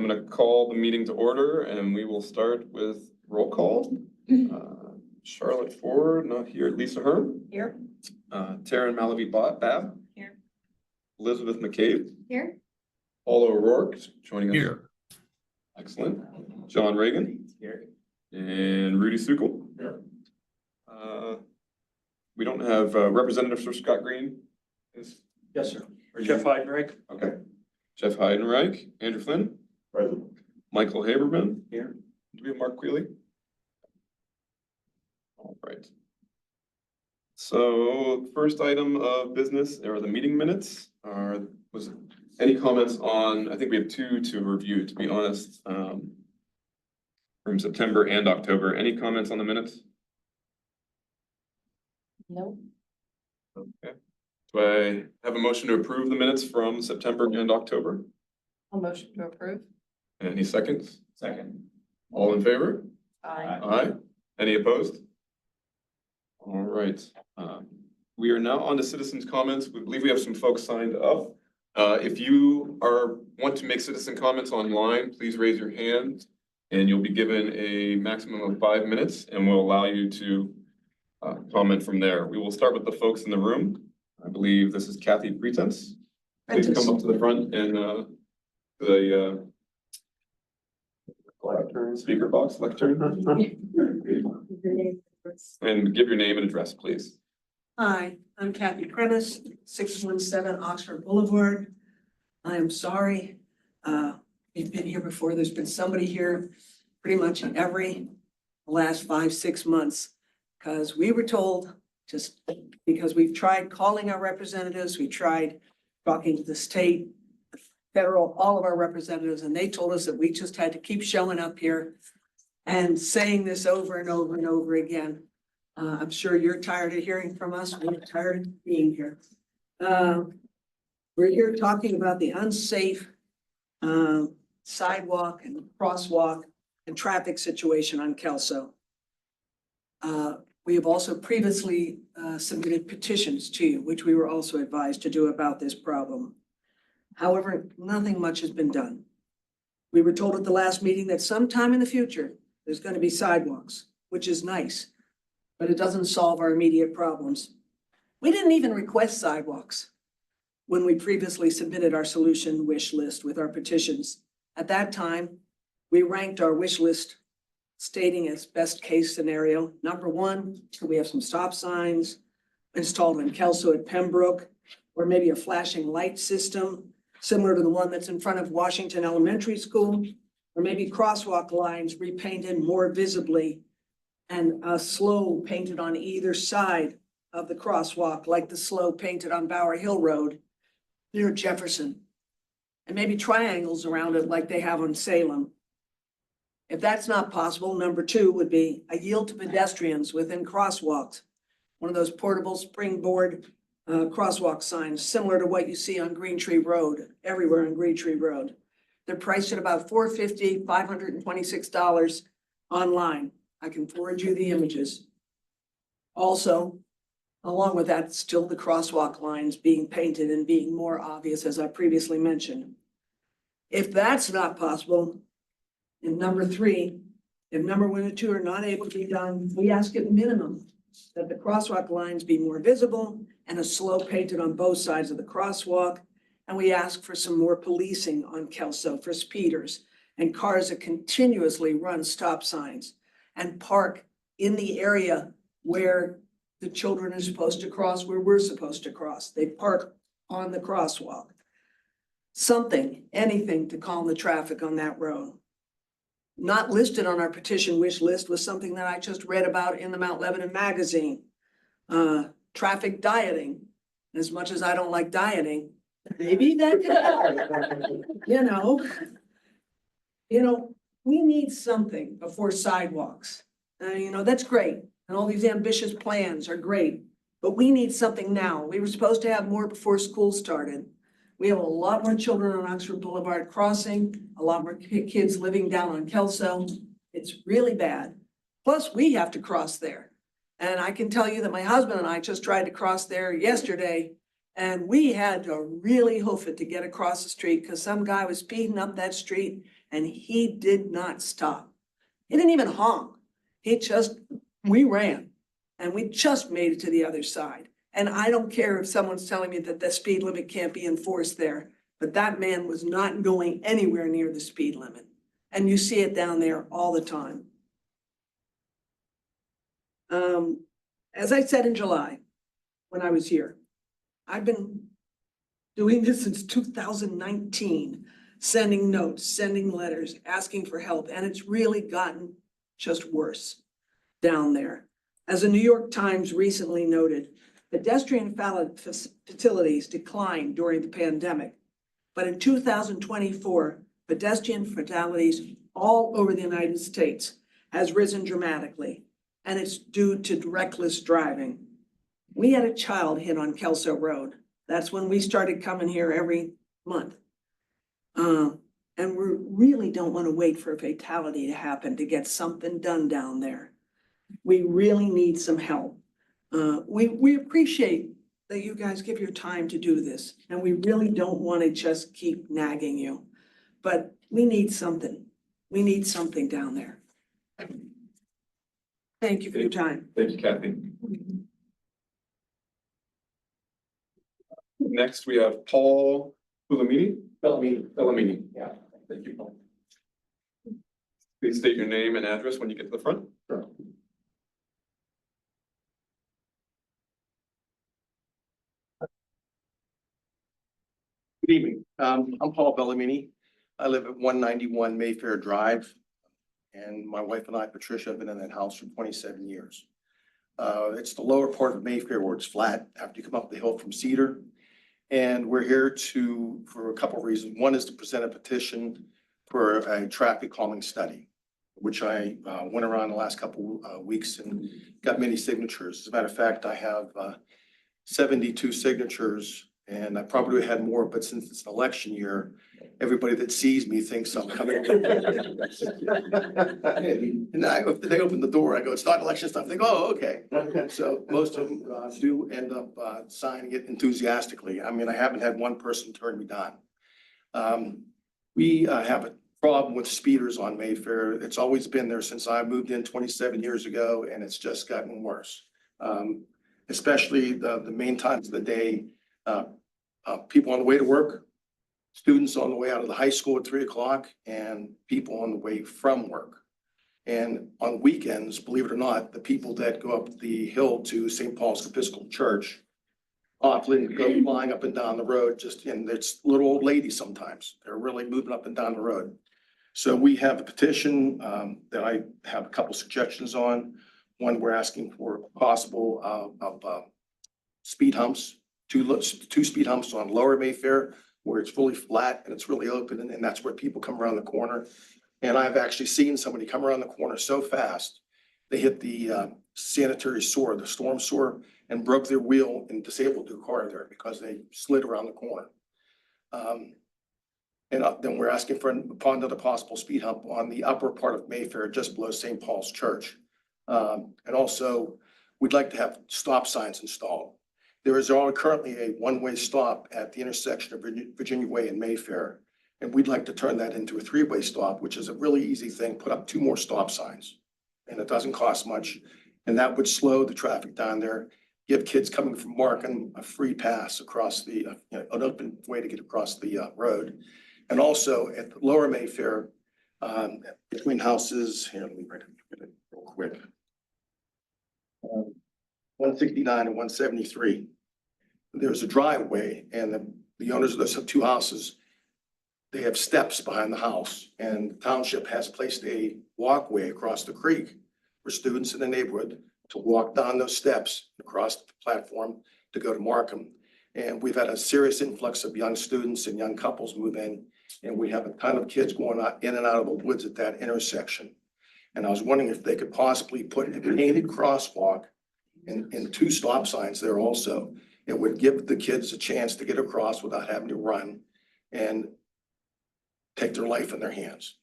I'm going to call the meeting to order, and we will start with roll call. Charlotte Ford, not here. Lisa Herm. Here. Taryn Malavi Bab. Here. Elizabeth McCabe. Here. Paula O'Rourke joining us. Here. Excellent. John Reagan. Here. And Rudy Sukel. Here. We don't have Representative for Scott Green. Yes, sir. Are Jeff you? Heidenreich. Okay. Jeff Heidenreich. Andrew Flynn. Present. Michael Haberman. Here. Do we have Mark Quealy? All right. So first item of business are the meeting minutes. Was any comments on, I think we have two to review, to be honest, from September and October. Any comments on the minutes? No. Okay. Do I have a motion to approve the minutes from September and October? A motion to approve. Any seconds? Second. All in favor? Aye. Aye. Any opposed? All right. We are now on to citizens' comments. We believe we have some folks signed up. If you want to make citizen comments online, please raise your hand and you'll be given a maximum of 5 minutes, and we'll allow you to comment from there. We will start with the folks in the room. I believe this is Kathy Pretense. Please come up to the front and the speaker box lectern. And give your name and address, please. Hi, I'm Kathy Prentice, 617 Oxford Boulevard. I am sorry. You've been here before. There's been somebody here pretty much in every last 5-6 months. Because we were told, just because we've tried calling our representatives, we tried talking to the state, the federal, all of our representatives, and they told us that we just had to keep showing up here and saying this over and over and over again. I'm sure you're tired of hearing from us. We're tired of being here. We're here talking about the unsafe sidewalk and crosswalk and traffic situation on Kelso. We have also previously submitted petitions to you, which we were also advised to do about this problem. However, nothing much has been done. We were told at the last meeting that sometime in the future, there's going to be sidewalks, which is nice, but it doesn't solve our immediate problems. We didn't even request sidewalks when we previously submitted our solution wish list with our petitions. At that time, we ranked our wish list stating as best case scenario. Number 1, could we have some stop signs installed in Kelso at Pembroke, or maybe a flashing light system similar to the one that's in front of Washington Elementary School, or maybe crosswalk lines repainted more visibly and a slow painted on either side of the crosswalk, like the slow painted on Bower Hill Road near Jefferson, and maybe triangles around it like they have on Salem. If that's not possible, number 2 would be a yield to pedestrians within crosswalks. One of those portable springboard crosswalk signs, similar to what you see on Green Tree Road, everywhere on Green Tree Road. They're priced at about $450, $526 online. I can forward you the images. Also, along with that, still the crosswalk lines being painted and being more obvious, as I previously mentioned. If that's not possible, in number 3, if number 1 and 2 are not able to be done, we ask at minimum that the crosswalk lines be more visible and a slow painted on both sides of the crosswalk. And we ask for some more policing on Kelso for speeders and cars that continuously run stop signs and park in the area where the children are supposed to cross, where we're supposed to cross. They park on the crosswalk. Something, anything to calm the traffic on that road. Not listed on our petition wish list was something that I just read about in the Mount Lebanon magazine. Traffic dieting. As much as I don't like dieting, maybe that could help. We need something before sidewalks. That's great. And all these ambitious plans are great, but we need something now. We were supposed to have more before school started. We have a lot more children on Oxford Boulevard crossing, a lot more kids living down on Kelso. It's really bad. Plus, we have to cross there. And I can tell you that my husband and I just tried to cross there yesterday, And we had to really hoof it to get across the street because some guy was speeding up that street and he did not stop. He didn't even honk. We ran and we just made it to the other side. And I don't care if someone's telling me that the speed limit can't be enforced there, but that man was not going anywhere near the speed limit. And you see it down there all the time. As I said in July, when I was here, I've been doing this since 2019, sending notes, sending letters, asking for help, and it's really gotten just worse down there. As the New York Times recently noted, pedestrian fatalities declined during the pandemic, but in 2024, pedestrian fatalities all over the United States has risen dramatically, and it's due to reckless driving. We had a child hit on Kelso Road. That's when we started coming here every month. And we really don't want to wait for a fatality to happen to get something done down there. We really need some help. We appreciate that you guys give your time to do this, and we really don't want to just keep nagging you. But we need something. We need something down there. Thank you for your time. Thank you, Kathy. Next, we have Paul Bellamini. Yeah. Thank you, Paul. Please state your name and address when you get to the front. Sure. Good evening. I'm Paul Bellamini. I live at 191 Mayfair Drive. And my wife and I, Patricia, have been in that house for 27 years. It's the lower part of Mayfair where it's flat after you come up the hill from Cedar. And we're here for a couple of reasons. One is to present a petition for a traffic calming study, which I went around the last couple weeks and got many signatures. As a matter of fact, I have 72 signatures, and I probably had more, but since it's an election year, everybody that sees me thinks I'm coming. And if they open the door, I go, it's not election stuff. They go, oh, okay. So most of them do end up signing it enthusiastically. I mean, I haven't had one person turn me down. We have a problem with speeders on Mayfair. It's always been there since I moved in 27 years ago, and it's just gotten worse. Especially the main times of the day, people on the way to work, students on the way out of the high school at 3 o'clock, and people on the way from work. And on weekends, believe it or not, the people that go up the hill to St. Paul's Episcopal Church often go flying up and down the road, and it's little old ladies sometimes. They're really moving up and down the road. So we have a petition that I have a couple suggestions on. One, we're asking for possible of speed humps, two speed humps on Lower Mayfair, where it's fully flat and it's really open, and that's where people come around the corner. And I've actually seen somebody come around the corner so fast, they hit the sanitary sewer, the storm sewer, and broke their wheel and disabled their car there because they slid around the corner. And then we're asking for another possible speed hump on the upper part of Mayfair, just below St. Paul's Church. And also, we'd like to have stop signs installed. There is currently a one-way stop at the intersection of Virginia Way and Mayfair. And we'd like to turn that into a three-way stop, which is a really easy thing, put up 2 more stop signs. And it doesn't cost much. And that would slow the traffic down there, give kids coming from Markham a free pass across an open way to get across the road. And also at the Lower Mayfair, between houses, here, let me write it real quick. 169 and 173. There's a driveway, and the owners of those 2 houses, they have steps behind the house, and the township has placed a walkway across the creek for students in the neighborhood to walk down those steps across the platform to go to Markham. And we've had a serious influx of young students and young couples move in, and we have a ton of kids going in and out of the woods at that intersection. And I was wondering if they could possibly put a painted crosswalk and 2 stop signs there also. It would give the kids a chance to get across without having to run and take their life in their hands.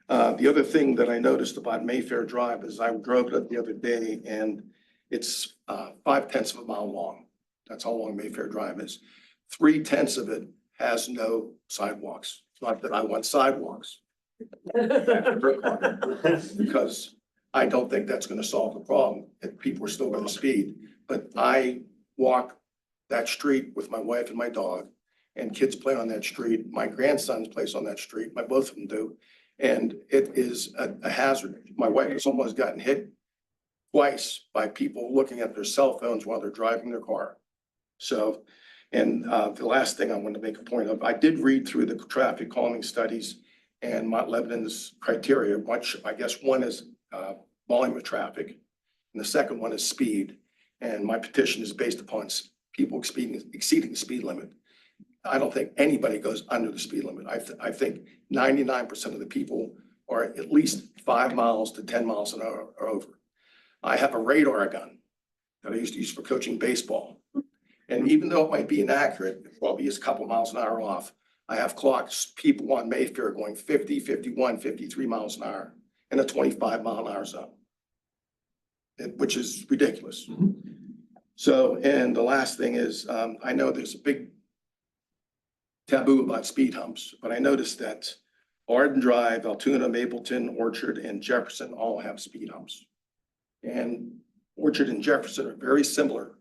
The other thing that I noticed about Mayfair Drive is I drove it the other day, and it's 0.5 of a mile long. That's how long Mayfair Drive is. 3/10 of it has no sidewalks. It's not that I want sidewalks. Because I don't think that's gonna solve the problem, if people are still gonna speed. But I walk that street with my wife and my dog, and kids play on that street. My grandson plays on that street, both of them do. And it is a hazard. My wife has almost gotten hit twice by people looking at their cell phones while they're driving their car. So, and the last thing I want to make a point of, I did read through the traffic calming studies and Mount Lebanon's criteria, which I guess one is volume of traffic, and the second one is speed. And my petition is based upon people exceeding the speed limit. I don't think anybody goes under the speed limit. I think 99% of the people are at least 5 miles to 10 miles an hour or over. I have a radar gun that I used to use for coaching baseball. And even though it might be inaccurate, it probably is a couple miles an hour off, I have clocked people on Mayfair going 50, 51, 53 miles an hour in a 25-mile-an-hour zone, which is ridiculous. So, and the last thing is, I know there's a big taboo about speed humps, but I noticed that Arden Drive, Altoona, Mapleton, Orchard, and Jefferson all have speed humps. And Orchard and Jefferson are very similar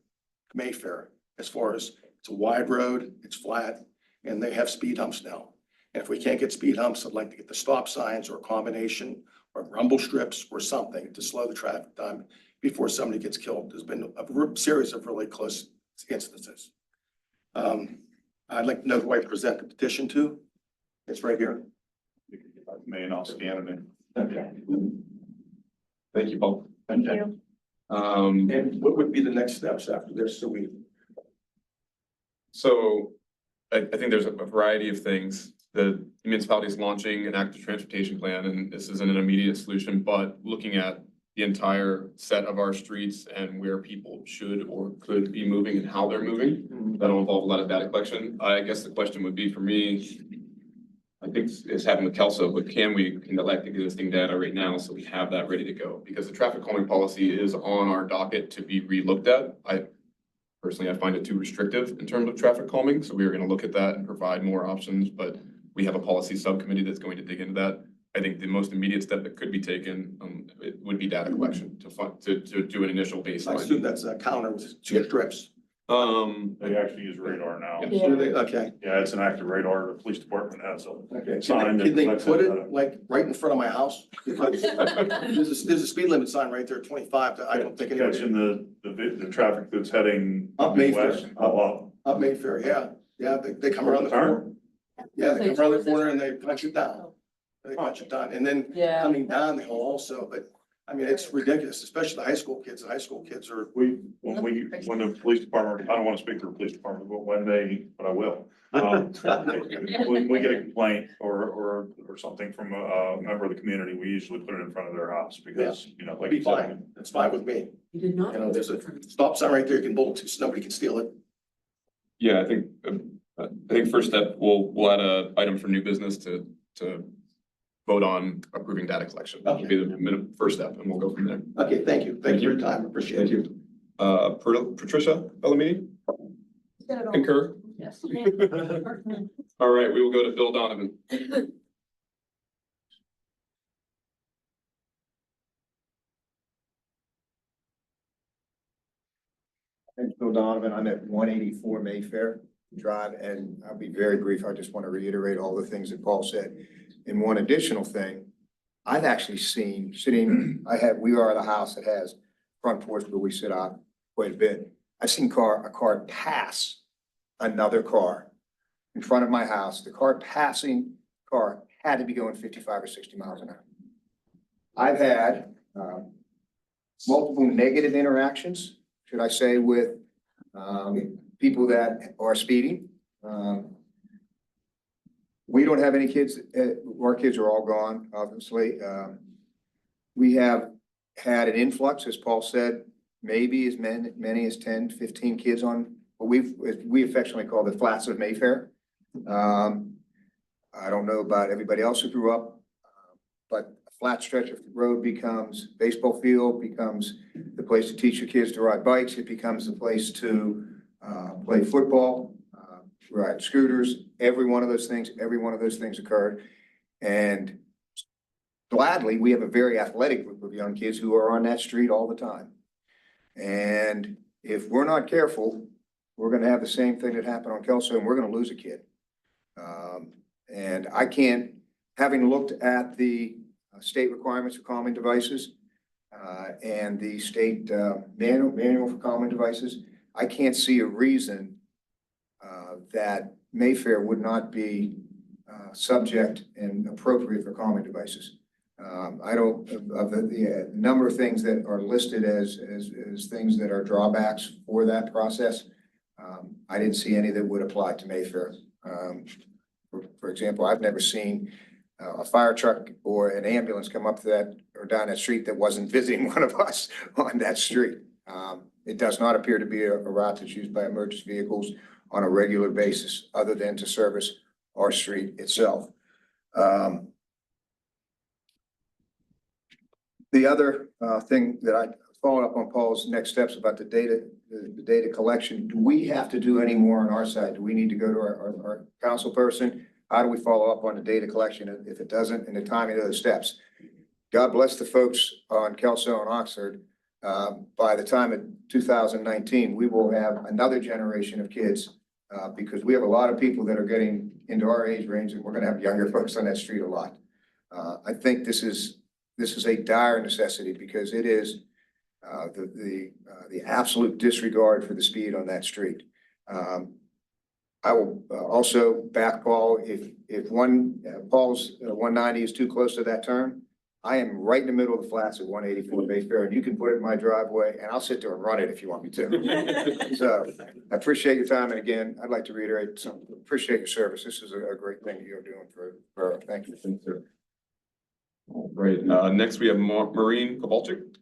to Mayfair as far as it's a wide road, it's flat, and they have speed humps now. And if we can't get speed humps, I'd like to get the stop signs or a combination or rumble strips or something to slow the traffic time before somebody gets killed. There's been a series of really close instances. I'd like to know who I present the petition to. It's right here. May and I'll scan it in. Okay. Thank you, Paul. Thank you. And what would be the next steps after this? So I think there's a variety of things. The municipality is launching an active transportation plan, and this isn't an immediate solution, but looking at the entire set of our streets and where people should or could be moving and how they're moving. That'll involve a lot of data collection. I guess the question would be for me, I think it's happened with Kelso, but can we collect existing data right now so we have that ready to go? Because the traffic calming policy is on our docket to be relooked at. Personally, I find it too restrictive in terms of traffic calming, so we are going to look at that and provide more options, but we have a policy subcommittee that's going to dig into that. I think the most immediate step that could be taken it would be data collection to do an initial I baseline. assume that's a counter with 2 strips. They actually use radar now. Yeah. Okay. Yeah, it's an active radar. The police department has a Okay. sign. Can they that put says it like right in front of my house? Because there's a speed limit sign right there, 25. I don't think anybody. catching the traffic that's heading Up Mayfair. west. Up. Up Mayfair, yeah. Yeah, they come around the corner. Yeah, they come around the corner and they punch it down. They punch it down. And then Yeah. coming down the hill also, but I mean, it's ridiculous, especially the high school kids. The high school kids are, When the police department, I don't want to speak for the police department, but I will. When we get a complaint or something from a member of the community, we usually put it in front of their house because, it'll like be you said. fine. It's fine with me. You did not. You know, there's a stop sign right there you can bolt to so nobody can steal it. Yeah, I think first step, we'll add a item for new business to vote on approving data collection. That should be the first step, and we'll go from there. Okay, thank you. Thank you for your time. Appreciate it. Patricia Bellamini, concur? Yes. All right, we will go to Bill Donovan. I'm Bill Donovan. I'm at 184 Mayfair Drive, and I'll be very brief. I just want to reiterate all the things that Paul said. And one additional thing, I've actually seen we are the house that has front porch where we sit out quite a bit. I've seen a car pass another car in front of my house. The passing car had to be going 55 or 60 miles an hour. I've had multiple negative interactions, should I say, with people that are speeding. We don't have any kids. Our kids are all gone, obviously. We have had an influx, as Paul said, maybe as many as 10, 15 kids on what we affectionately call the flats of Mayfair. I don't know about everybody else who grew up, but a flat stretch of road becomes baseball field, becomes the place to teach your kids to ride bikes. It becomes the place to play football, ride scooters, every one of those things occurred. And gladly, we have a very athletic group of young kids who are on that street all the time. And if we're not careful, we're gonna have the same thing that happened on Kelso, and we're gonna lose a kid. And I can't, having looked at the state requirements for calming devices and the state manual for calming devices, I can't see a reason that Mayfair would not be subject and appropriate for calming devices. I don't, of the number of things that are listed as things that are drawbacks for that process, I didn't see any that would apply to Mayfair. For example, I've never seen a fire truck or an ambulance come up to that or down that street that wasn't visiting one of us on that street. It does not appear to be a route that's used by emergency vehicles on a regular basis, other than to service our street itself. The other thing that I followed up on Paul's next steps about the data collection, do we have to do any more on our side? Do we need to go to our council person? How do we follow up on the data collection if it doesn't, and the timing of the steps? God bless the folks on Kelso and Oxford. By the time of 2019, we will have another generation of kids because we have a lot of people that are getting into our age range, and we're going to have younger folks on that street a lot. I think this is a dire necessity because it is the absolute disregard for the speed on that street. I will also back Paul if Paul's 190 is too close to that turn. I am right in the middle of the flats at 184 Mayfair, and you can put it in my driveway, and I'll sit there and run it if you want me to. So I appreciate your time, and again, I'd like to reiterate appreciate your service. This is a great thing you're doing for thank you. All right, next we have Maureen Kowalczyk.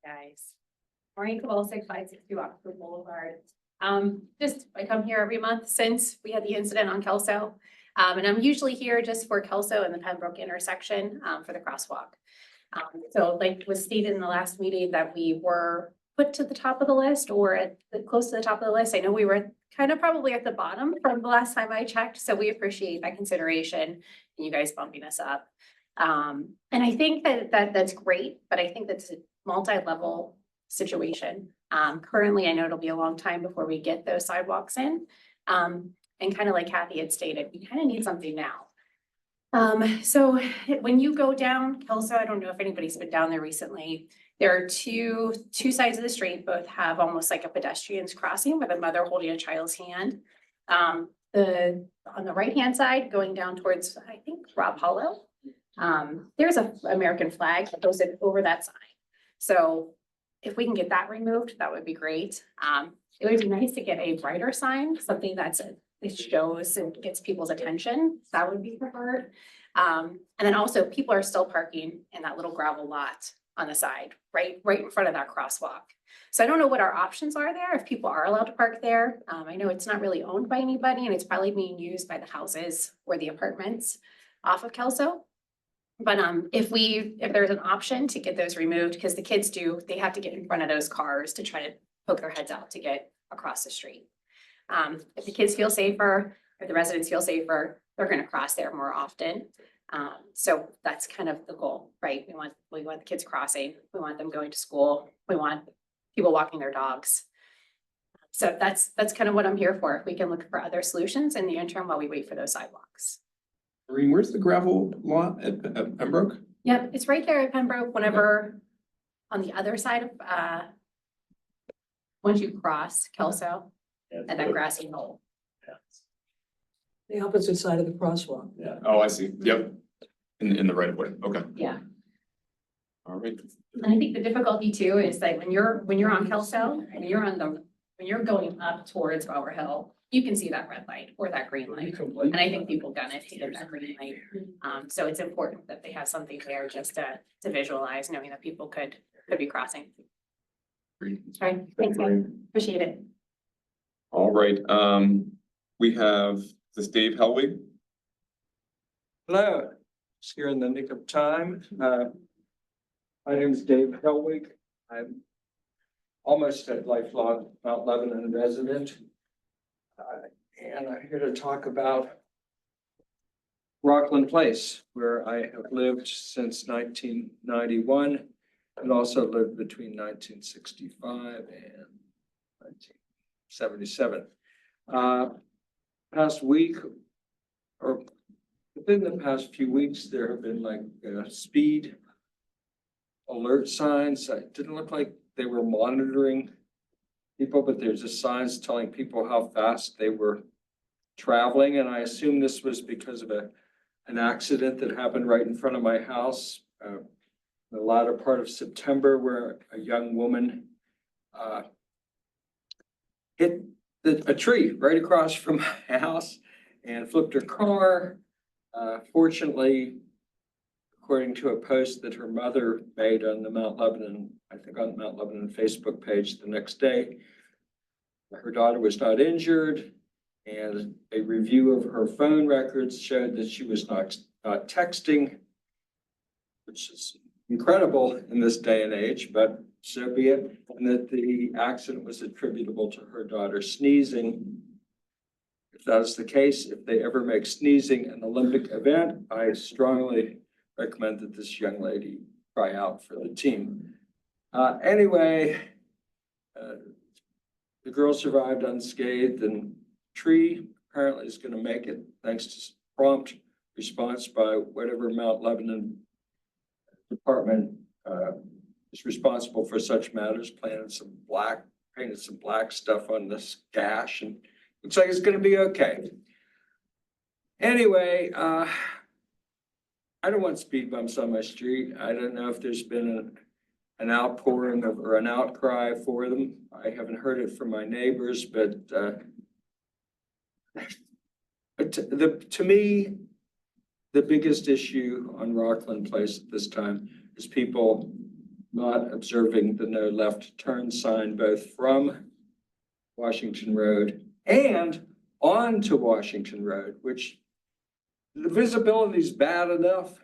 Guys, Maureen Kowalczyk, 562 Oxford Boulevard. I come here every month since we had the incident on Kelso. And I'm usually here just for Kelso and the Pembroke intersection, for the crosswalk. So like was stated in the last meeting that we were put to the top of the list or close to the top of the list. I know we were kind of probably at the bottom from the last time I checked. So we appreciate that consideration and you guys bumping us up. And I think that's great, but I think that's a multi-level situation. Currently, I know it'll be a long time before we get those sidewalks in. And kind of like Kathy had stated, we kind of need something now. So when you go down Kelso, I don't know if anybody's been down there recently. There are two sides of the street, both have almost like a pedestrian's crossing with a mother holding a child's hand. On the right-hand side, going down towards, I think, Rob Hollow, there's an American flag that goes over that sign. So if we can get that removed, that would be great. It would be nice to get a brighter sign, something it shows and gets people's attention. That would be preferred. And then also people are still parking in that little gravel lot on the side, right in front of that crosswalk. So I don't know what our options are there, if people are allowed to park there. I know it's not really owned by anybody and it's probably being used by the houses or the apartments off of Kelso. But if there's an option to get those removed, because the kids they have to get in front of those cars to try to poke their heads out to get across the street. If the kids feel safer, if the residents feel safer, they're going to cross there more often. So that's kind of the goal, right? We want the kids crossing. We want them going to school. We want people walking their dogs. So that's kind of what I'm here for. If we can look for other solutions in the interim while we wait for those sidewalks. Maureen, where's the gravel lot at Pembroke? Yep, it's right there at Pembroke. Whenever on the other side of once you cross Kelso and that grassy knoll. The opposite side of the crosswalk. Yeah. Oh, I see. Yep. In the right of way. Okay. Yeah. All right. And I think the difficulty too is like when you're on Kelso and when you're going up towards Bower Hill, you can see that red light or that green light. And I think people gonna hit that green light. So it's important that they have something there just to visualize, knowing that people could be crossing. Great. All right, thanks, guys. Appreciate it. All right. We have this Dave Helwig. Hello, just here in the nick of time. My name is Dave Helwig. I'm almost a lifelong Mount Lebanon resident. And I'm here to talk about Rockland Place, where I have lived since 1991 and also lived between 1965 and 1977. Past week or within the past few weeks, there have been like speed alert signs. It didn't look like they were monitoring people, but there's just signs telling people how fast they were traveling. And I assume this was because of an accident that happened right in front of my house the latter part of September, where a young woman hit a tree right across from my house and flipped her car. Fortunately, according to a post that her mother made on the Mount Lebanon, I think on the Mount Lebanon Facebook page the next day, her daughter was not injured, and a review of her phone records showed that she was not texting, which is incredible in this day and age, but so be it, and that the accident was attributable to her daughter sneezing. If that is the case, if they ever make sneezing an Olympic event, I strongly recommend that this young lady try out for the team. Anyway, the girl survived unscathed, and tree apparently is going to make it thanks to prompt response by whatever Mount Lebanon department is responsible for such matters, painted some black stuff on this gash, and looks like it's going to be okay. Anyway, I don't want speed bumps on my street. I don't know if there's been an outpouring or an outcry for them. I haven't heard it from my neighbors, but to me, the biggest issue on Rockland Place at this time is people not observing the no left turn sign, both from Washington Road and onto Washington Road, which the visibility is bad enough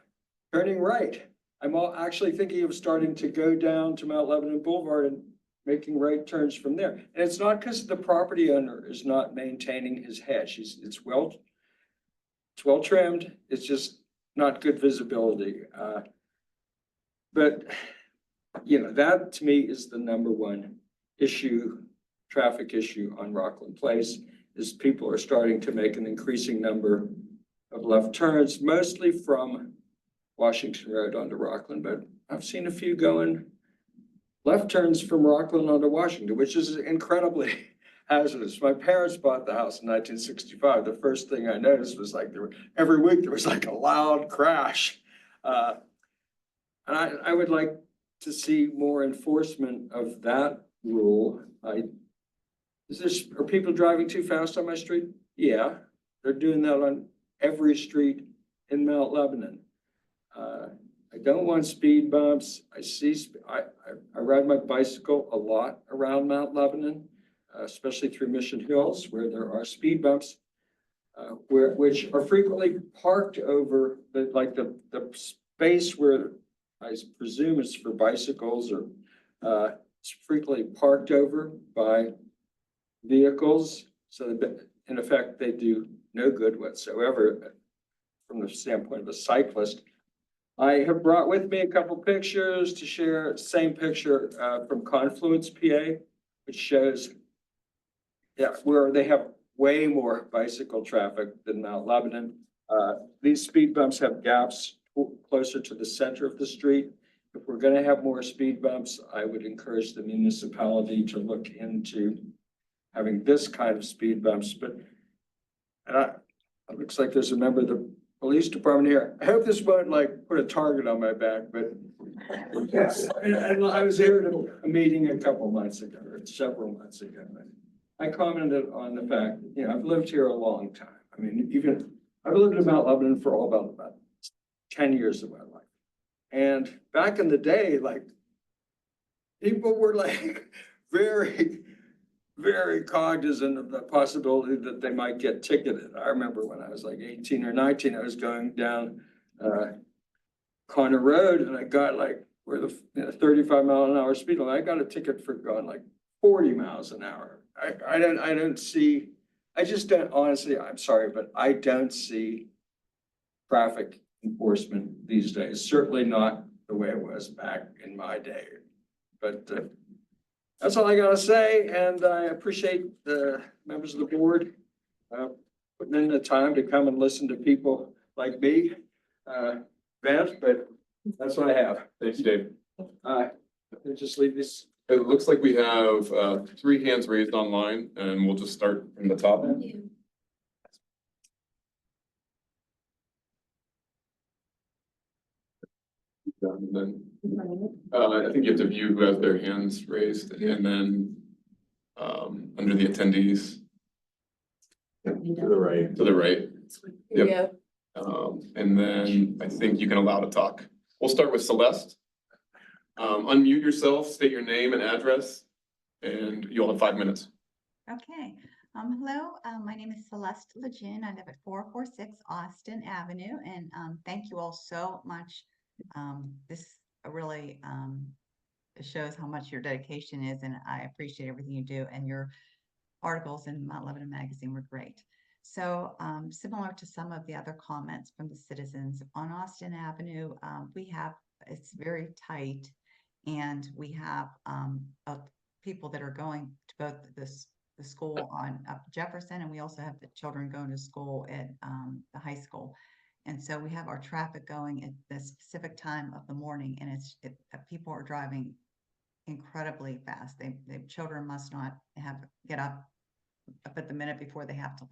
turning right. I'm actually thinking of starting to go down to Mount Lebanon Boulevard and making right turns from there. And it's not because the property owner is not maintaining his hedge. It's well trimmed. It's just not good visibility. But you know, that to me is the number one issue, traffic issue on Rockland Place, is people are starting to make an increasing number of left turns, mostly from Washington Road onto Rockland, but I've seen a few going left turns from Rockland onto Washington, which is incredibly hazardous. My parents bought the house in 1965. The first thing I noticed was like every week there was like a loud crash. And I would like to see more enforcement of that rule. Are people driving too fast on my street? Yeah, they're doing that on every street in Mount Lebanon. I don't want speed bumps. I ride my bicycle a lot around Mount Lebanon, especially through Mission Hills, where there are speed bumps, which are frequently parked over the space where I presume it's for bicycles, or it's frequently parked over by vehicles. So that in effect, they do no good whatsoever from the standpoint of a cyclist. I have brought with me a couple pictures to share. Same picture from Confluence, PA, which shows where they have way more bicycle traffic than Mount Lebanon. These speed bumps have gaps closer to the center of the street. If we're going to have more speed bumps, I would encourage the municipality to look into having this kind of speed bumps. But it looks like there's a member of the police department here. I hope this won't like put a target on my back, but yes. And I was here at a meeting a couple months ago, or several months ago. I commented on the fact, you know, I've lived here a long time. I mean, I've lived in Mount Lebanon for all about 10 years of my life. And back in the day, like, people were like very, very cognizant of the possibility that they might get ticketed. I remember when I was like 18 or 19, I was going down Corner Road and I got like where the 35-mile-an-hour speed limit. I got a ticket for going like 40 miles an hour. I don't see, I just don't, honestly, I'm sorry, but I don't see traffic enforcement these days. Certainly not the way it was back in my day. But that's all I gotta say, and I appreciate the members of the board putting in the time to come and listen to people like me vent, but that's what I have. Thanks, Dave. I'll just leave this. It looks like we have 3 hands raised online, and we'll just start from the top. And then I think you have to view who has their hands raised, and then under the attendees. To the right. To the right. Yep. Yeah. And then I think you can allow to talk. We'll start with Celeste. Unmute yourself, state your name and address, and you'll have 5 minutes. Okay, hello, my name is Celeste Lejeune. I live at 446 Austin Avenue, and thank you all so much. This really shows how much your dedication is, and I appreciate everything you do, and your articles in Mount Lebanon Magazine were great. So similar to some of the other comments from the citizens on Austin Avenue, it's very tight, and we have people that are going to both the school on Jefferson, and we also have the children going to school at the high school. And so we have our traffic going at the specific time of the morning, and people are driving incredibly fast. The children must not get up at the minute before they have to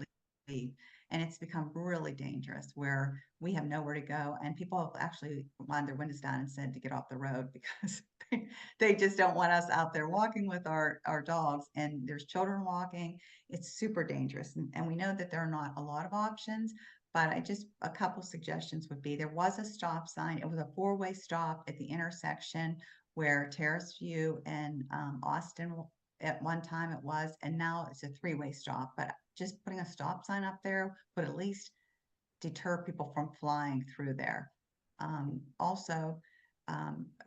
leave. And it's become really dangerous where we have nowhere to go. And people have actually wound their windows down and said to get off the road because they just don't want us out there walking with our dogs. And there's children walking. It's super dangerous. And we know that there are not a lot of options, but a couple suggestions would be, there was a stop sign. It was a 4-way stop at the intersection where Terrace View and Austin, at one time it was, and now it's a 3-way stop. But just putting a stop sign up there would at least deter people from flying through there. Also,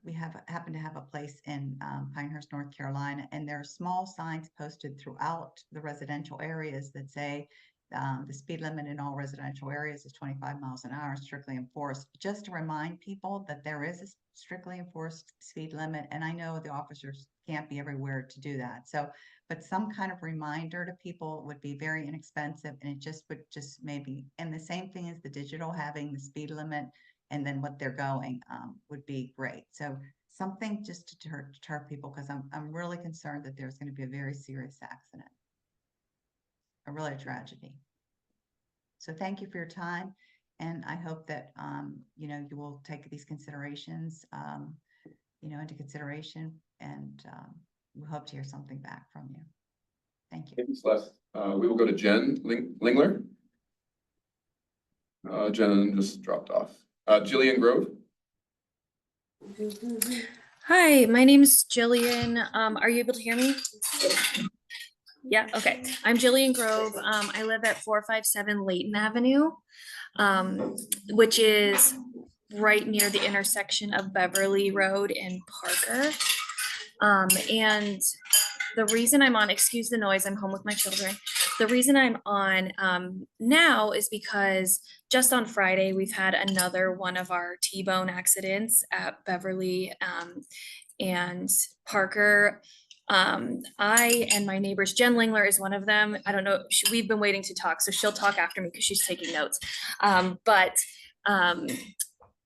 we happen to have a place in Pinehurst, North Carolina, and there are small signs posted throughout the residential areas that say the speed limit in all residential areas is 25 miles an hour, strictly enforced, just to remind people that there is a strictly enforced speed limit. And I know the officers can't be everywhere to do that. So, but some kind of reminder to people would be very inexpensive, and it would maybe, and the same thing as the digital, having the speed limit and then what they're going would be great. So something just to deter people, because I'm really concerned that there's going to be a very serious accident, a really tragedy. So thank you for your time, and I hope that you will take these considerations into consideration, and we hope to hear something back from you. Thank you. Thank you, Celeste. We will go to Jen Lingler. Jen just dropped off. Jillian Grove. Hi, my name is Jillian. Are you able to hear me? Yeah, okay. I'm Jillian Grove. I live at 457 Layton Avenue, which is right near the intersection of Beverly Road and Parker. And the reason I'm on, excuse the noise, I'm home with my children. The reason I'm on now is because just on Friday, we've had another one of our T-bone accidents at Beverly and Parker. I and my neighbors, Jen Lingler is one of them. I don't know, we've been waiting to talk, so she'll talk after me because she's taking notes.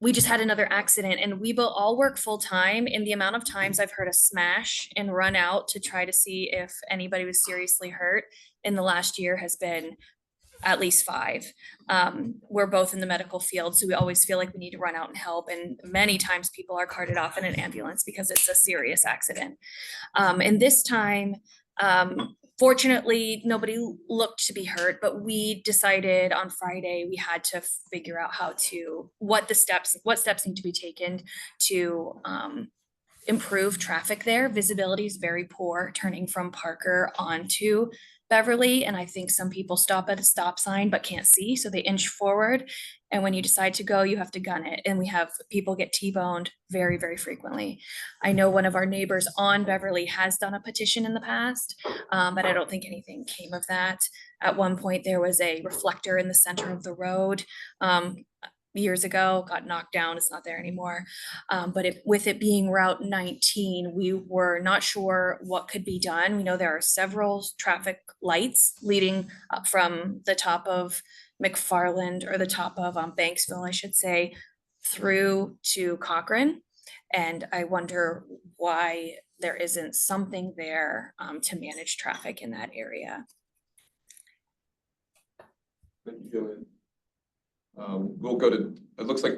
We just had another accident, and we will all work full time. And the amount of times I've heard a smash and run out to try to see if anybody was seriously hurt in the last year has been at least 5. We're both in the medical field, so we always feel like we need to run out and help. And many times people are carted off in an ambulance because it's a serious accident. And this time, fortunately, nobody looked to be hurt, but we decided on Friday we had to figure out what steps need to be taken to improve traffic there. Visibility is very poor turning from Parker onto Beverly. And I think some people stop at a stop sign but can't see, so they inch forward. And when you decide to go, you have to gun it. And we have people get T-boned very, very frequently. I know one of our neighbors on Beverly has done a petition in the past, but I don't think anything came of that. At one point, there was a reflector in the center of the road. Years ago, got knocked down, it's not there anymore. But with it being Route 19, we were not sure what could be done. We know there are several traffic lights leading up from the top of McFarland, or the top of Banksville, I should say, through to Cochrane. And I wonder why there isn't something there to manage traffic in that area. Thank you, Jillian. We'll go to, it looks like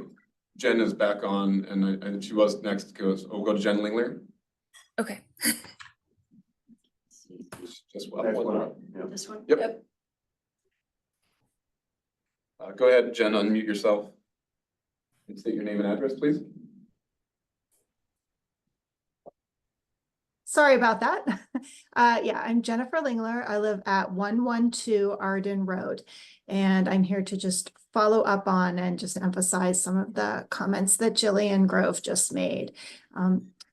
Jen is back on, and she was next, we'll go to Jen Lingler. Okay. Just Next one. This one? Yep. Go ahead, Jen, unmute yourself. And state your name and address, please. Sorry about that. Yeah, I'm Jennifer Lingler. I live at 112 Arden Road, and I'm here to just follow up on and just emphasize some of the comments that Jillian Grove just made.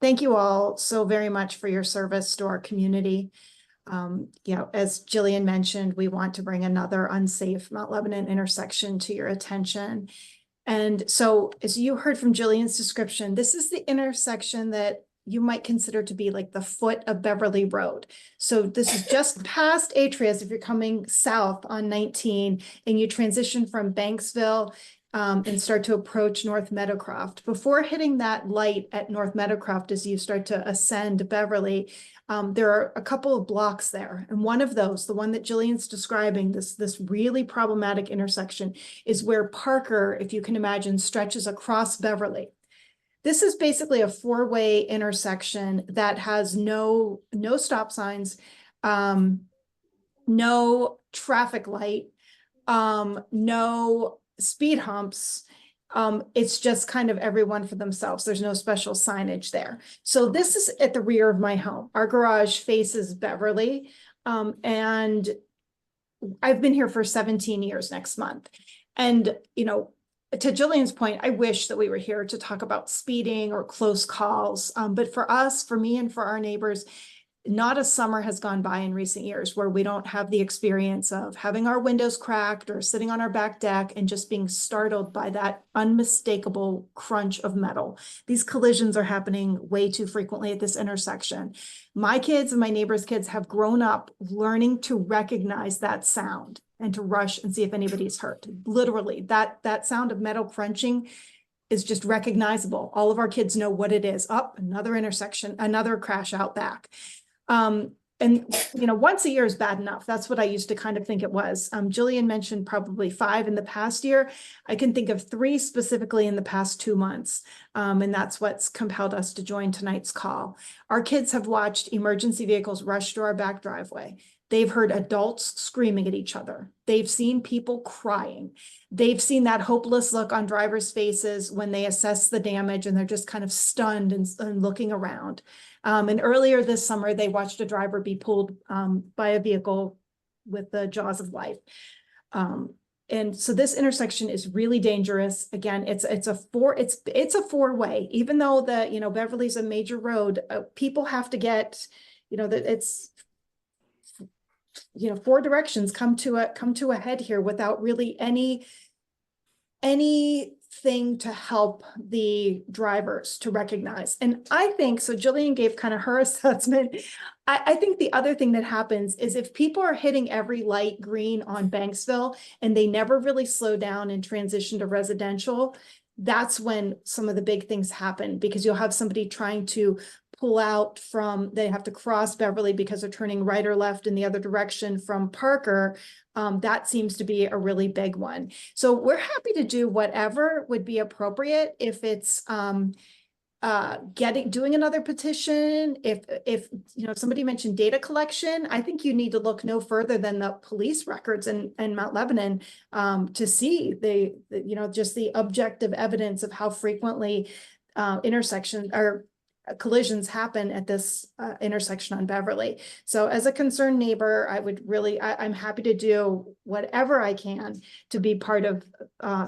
Thank you all so very much for your service to our community. As Jillian mentioned, we want to bring another unsafe Mount Lebanon intersection to your attention. And so, as you heard from Jillian's description, this is the intersection that you might consider to be like the foot of Beverly Road. So this is just past Atrias if you're coming south on 19 and you transition from Banksville and start to approach North Meadowcroft. Before hitting that light at North Meadowcroft, as you start to ascend Beverly, there are a couple of blocks there. And one of those, the one that Jillian's describing, this really problematic intersection, is where Parker, if you can imagine, stretches across Beverly. This is basically a four-way intersection that has no stop signs, no traffic light, no speed humps. It's just kind of everyone for themselves. There's no special signage there. So this is at the rear of my home. Our garage faces Beverly, and I've been here for 17 years next month. And, to Jillian's point, I wish that we were here to talk about speeding or close calls. But for us, for me, and for our neighbors, not a summer has gone by in recent years where we don't have the experience of having our windows cracked or sitting on our back deck and just being startled by that unmistakable crunch of metal. These collisions are happening way too frequently at this intersection. My kids and my neighbors' kids have grown up learning to recognize that sound and to rush and see if anybody's hurt. Literally, that sound of metal crunching is just recognizable. All of our kids know what it is. Up, another intersection, another crash out back. And once a year is bad enough. That's what I used to kind of think it was. Jillian mentioned probably 5 in the past year. I can think of 3 specifically in the past 2 months. And that's what's compelled us to join tonight's call. Our kids have watched emergency vehicles rush to our back driveway. They've heard adults screaming at each other. They've seen people crying. They've seen that hopeless look on drivers' faces when they assess the damage and they're just kind of stunned and looking around. And earlier this summer, they watched a driver be pulled by a vehicle with the jaws of life. And so this intersection is really dangerous. Again, it's a 4-way, even though Beverly's a major road, people have to get, that it's 4 directions come to a head here without really anything to help the drivers to recognize. And I think, so Jillian gave kind of her assessment. I think the other thing that happens is if people are hitting every light green on Banksville and they never really slow down and transition to residential, that's when some of the big things happen, because you'll have somebody trying to pull out they have to cross Beverly because they're turning right or left in the other direction from Parker. That seems to be a really big one. So we're happy to do whatever would be appropriate. If it's doing another petition, if somebody mentioned data collection, I think you need to look no further than the police records in Mount Lebanon to see just the objective evidence of how frequently intersections or collisions happen at this intersection on Beverly. So as a concerned neighbor, I would really, I'm happy to do whatever I can to be part of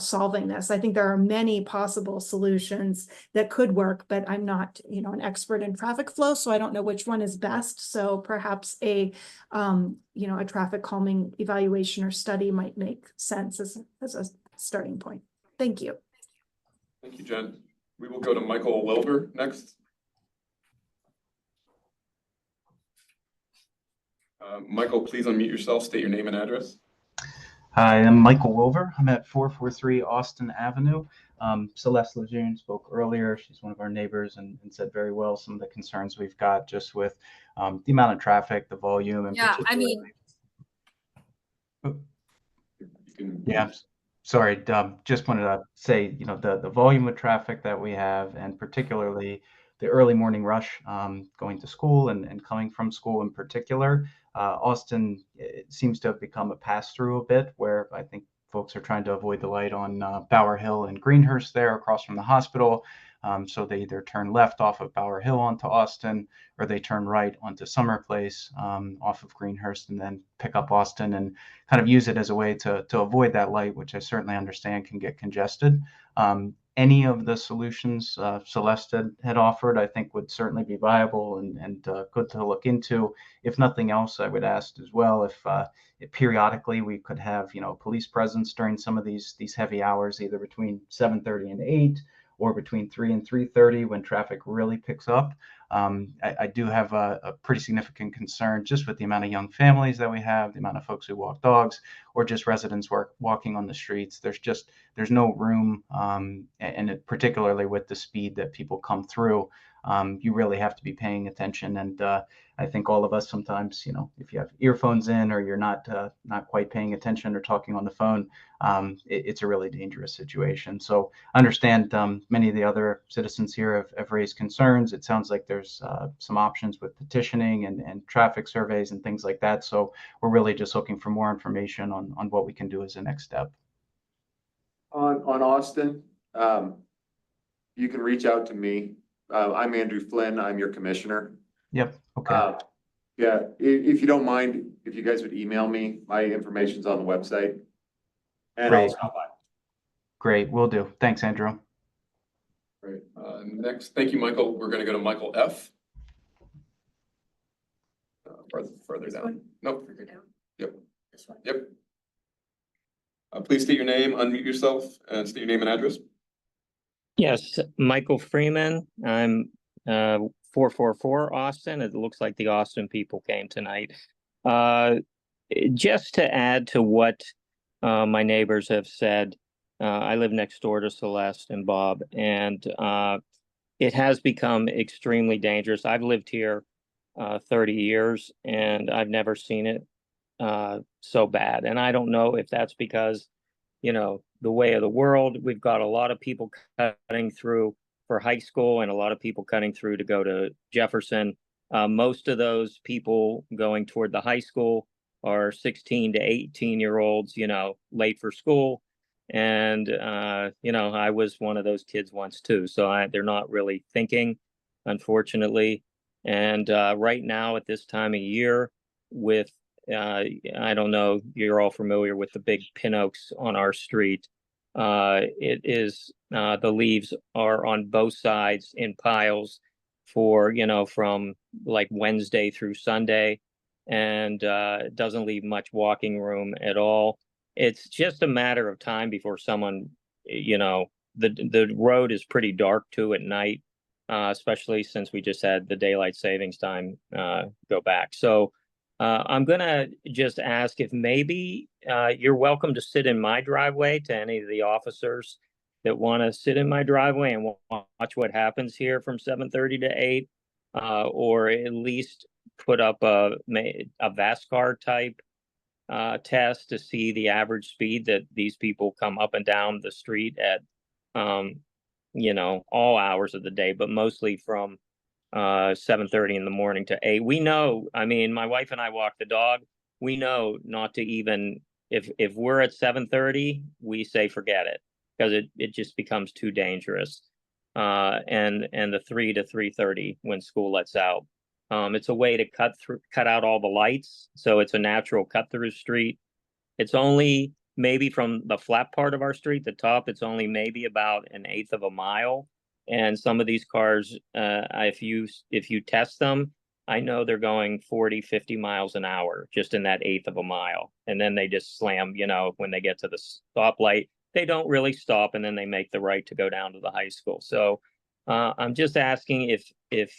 solving this. I think there are many possible solutions that could work, but I'm not, you know, an expert in traffic flow, so I don't know which one is best. So perhaps a, you know, a traffic calming evaluation or study might make sense as a starting point. Thank you. Thank you, Jen. We will go to Michael Wilbur next. Michael, please unmute yourself, state your name and address. Hi, I'm Michael Wilver. I'm at 443 Austin Avenue. Celeste Lejeune spoke earlier. She's one of our neighbors and said very well some of the concerns we've got just with the amount of traffic, the volume, and Yeah, I mean, yeah, sorry. Just wanted to say, you know, the volume of traffic that we have, and particularly the early morning rush going to school and coming from school in particular. Austin, it seems to have become a pass-through a bit, where I think folks are trying to avoid the light on Bower Hill and Greenhurst there across from the hospital. So they either turn left off of Bower Hill onto Austin, or they turn right onto Summer Place off of Greenhurst, and then pick up Austin and kind of use it as a way to avoid that light, which I certainly understand can get congested. Any of the solutions Celeste had offered, I think would certainly be viable and good to look into. If nothing else, I would ask as well if periodically we could have, you know, police presence during some of these heavy hours, either between 7:30 and 8 or between 3 and 3:30 when traffic really picks up. I do have a pretty significant concern just with the amount of young families that we have, the amount of folks who walk dogs, or just residents walking on the streets. There's no room, and particularly with the speed that people come through, you really have to be paying attention. And I think all of us sometimes, you know, if you have earphones in or you're not quite paying attention or talking on the phone, it's a really dangerous situation. So I understand many of the other citizens here have raised concerns. It sounds like there's some options with petitioning and traffic surveys and things like that. So we're really just looking for more information on what we can do as a next step. On Austin, you can reach out to me. I'm Andrew Flynn. I'm your commissioner. Yep. Okay. Yeah, if you don't mind, if you guys would email me, my information's on the website. And I'll Great. stop by. Great. Will do. Thanks, Andrew. Great. Next, thank you, Michael. We're going to go to Michael F. Further down. Nope. Further down. Yep. This one. Yep. Please state your name, unmute yourself, and state your name and address. Yes, Michael Freeman. I'm 444 Austin. It looks like the Austin people came tonight. Just to add to what my neighbors have said, I live next door to Celeste and Bob, and it has become extremely dangerous. I've lived here 30 years, and I've never seen it so bad. And I don't know if that's because, you know, the way of the world, we've got a lot of people cutting through for high school and a lot of people cutting through to go to Jefferson. Most of those people going toward the high school are 16 to 18-year-olds, you know, late for school. And, you know, I was one of those kids once too. So they're not really thinking, unfortunately. And right now at this time of year with, I don't know, you're all familiar with the big pin oaks on our street. It is, the leaves are on both sides in piles for, you know, from like Wednesday through Sunday, and it doesn't leave much walking room at all. It's just a matter of time before someone, you know, the road is pretty dark too at night, especially since we just had the daylight savings time go back. So I'm gonna just ask if maybe you're welcome to sit in my driveway, to any of the officers that want to sit in my driveway and watch what happens here from 7:30 to 8, or at least put up a VASCAR type test to see the average speed that these people come up and down the street at, you know, all hours of the day, but mostly from 7:30 in the morning to 8. We know, I mean, my wife and I walk the dog. We know not to even, if we're at 7:30, we say forget it, because it just becomes too dangerous. and the 3 to 3:30 when school lets out. It's a way to cut out all the lights, so it's a natural cut through street. It's only maybe from the flat part of our street, the top, it's only maybe about an eighth of a mile. And some of these cars, if you test them, I know they're going 40, 50 miles an hour just in that eighth of a mile. And then they just slam, when they get to the stoplight, they don't really stop, and then they make the right to go down to the high school. So I'm just asking if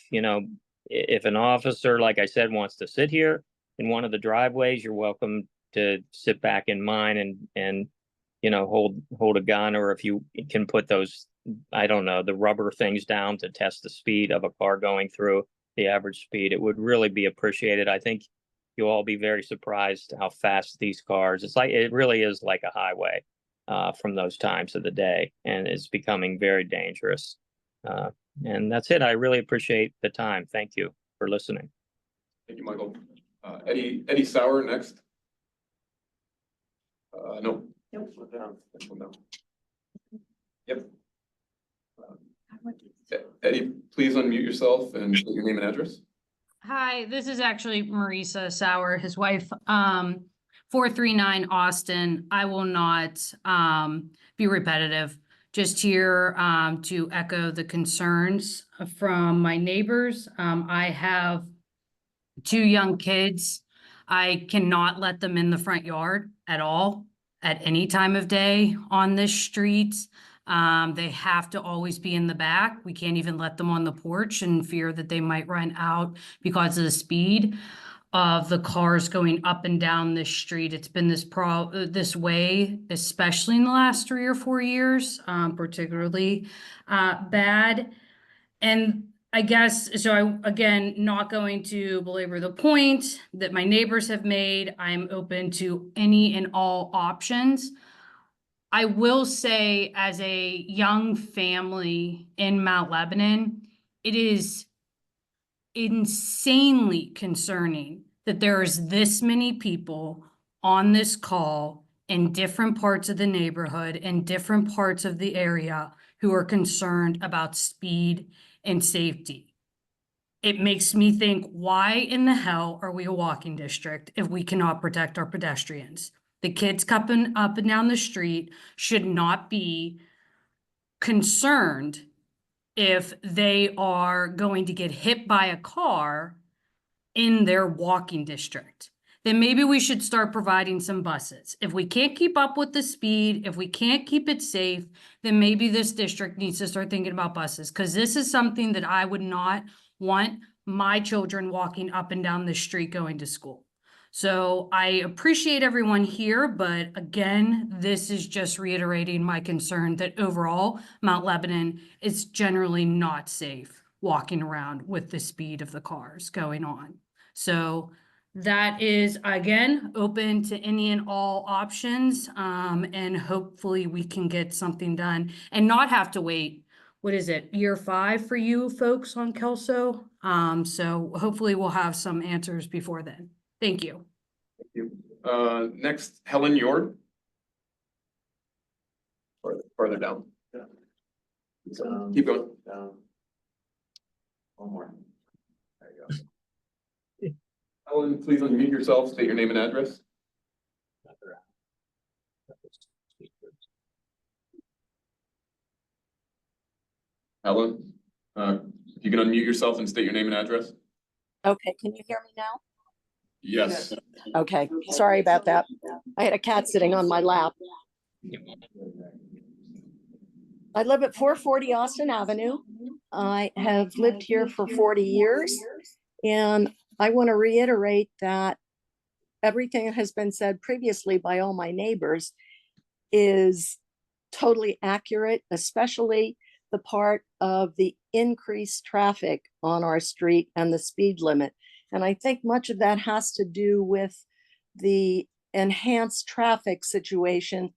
an officer, like I said, wants to sit here in one of the driveways, you're welcome to sit back in mine and hold a gun, or if you can put those, I don't know, the rubber things down to test the speed of a car going through, the average speed, it would really be appreciated. I think you'll all be very surprised how fast these cars, it really is like a highway from those times of the day, and it's becoming very dangerous. And that's it. I really appreciate the time. Thank you for listening. Thank you, Michael. Eddie Sauer next. No. Nope. No. Yep. Eddie, please unmute yourself and state your name and address. Hi, this is actually Marisa Sauer, his wife, 439 Austin. I will not be repetitive, just here to echo the concerns from my neighbors. I have 2 young kids. I cannot let them in the front yard at all, at any time of day on this street. They have to always be in the back. We can't even let them on the porch in fear that they might run out because of the speed of the cars going up and down this street. It's been this way, especially in the last 3 or 4 years, particularly bad. And I guess, so again, not going to belabor the point that my neighbors have made. I'm open to any and all options. I will say, as a young family in Mount Lebanon, it is insanely concerning that there is this many people on this call in different parts of the neighborhood and different parts of the area who are concerned about speed and safety. It makes me think, why in the hell are we a walking district if we cannot protect our pedestrians? The kids coming up and down the street should not be concerned if they are going to get hit by a car in their walking district. Then maybe we should start providing some buses. If we can't keep up with the speed, if we can't keep it safe, then maybe this district needs to start thinking about buses, because this is something that I would not want my children walking up and down the street going to school. So I appreciate everyone here, but again, this is just reiterating my concern that overall Mount Lebanon is generally not safe walking around with the speed of the cars going on. So that is, again, open to any and all options, and hopefully we can get something done and not have to wait. What is it, year 5 for you folks on Kelso? So hopefully we'll have some answers before then. Thank you. Thank you. Next, Helen Yord. Farther down. Yeah. Keep going. Down. One more. There you go. Helen, please unmute yourself, state your name and address. Helen, if you can unmute yourself and state your name and address. Okay, can you hear me now? Yes. Okay, sorry about that. I had a cat sitting on my lap. I live at 440 Austin Avenue. I have lived here for 40 years, and I want to reiterate that everything that has been said previously by all my neighbors is totally accurate, especially the part of the increased traffic on our street and the speed limit. And I think much of that has to do with the enhanced traffic situation,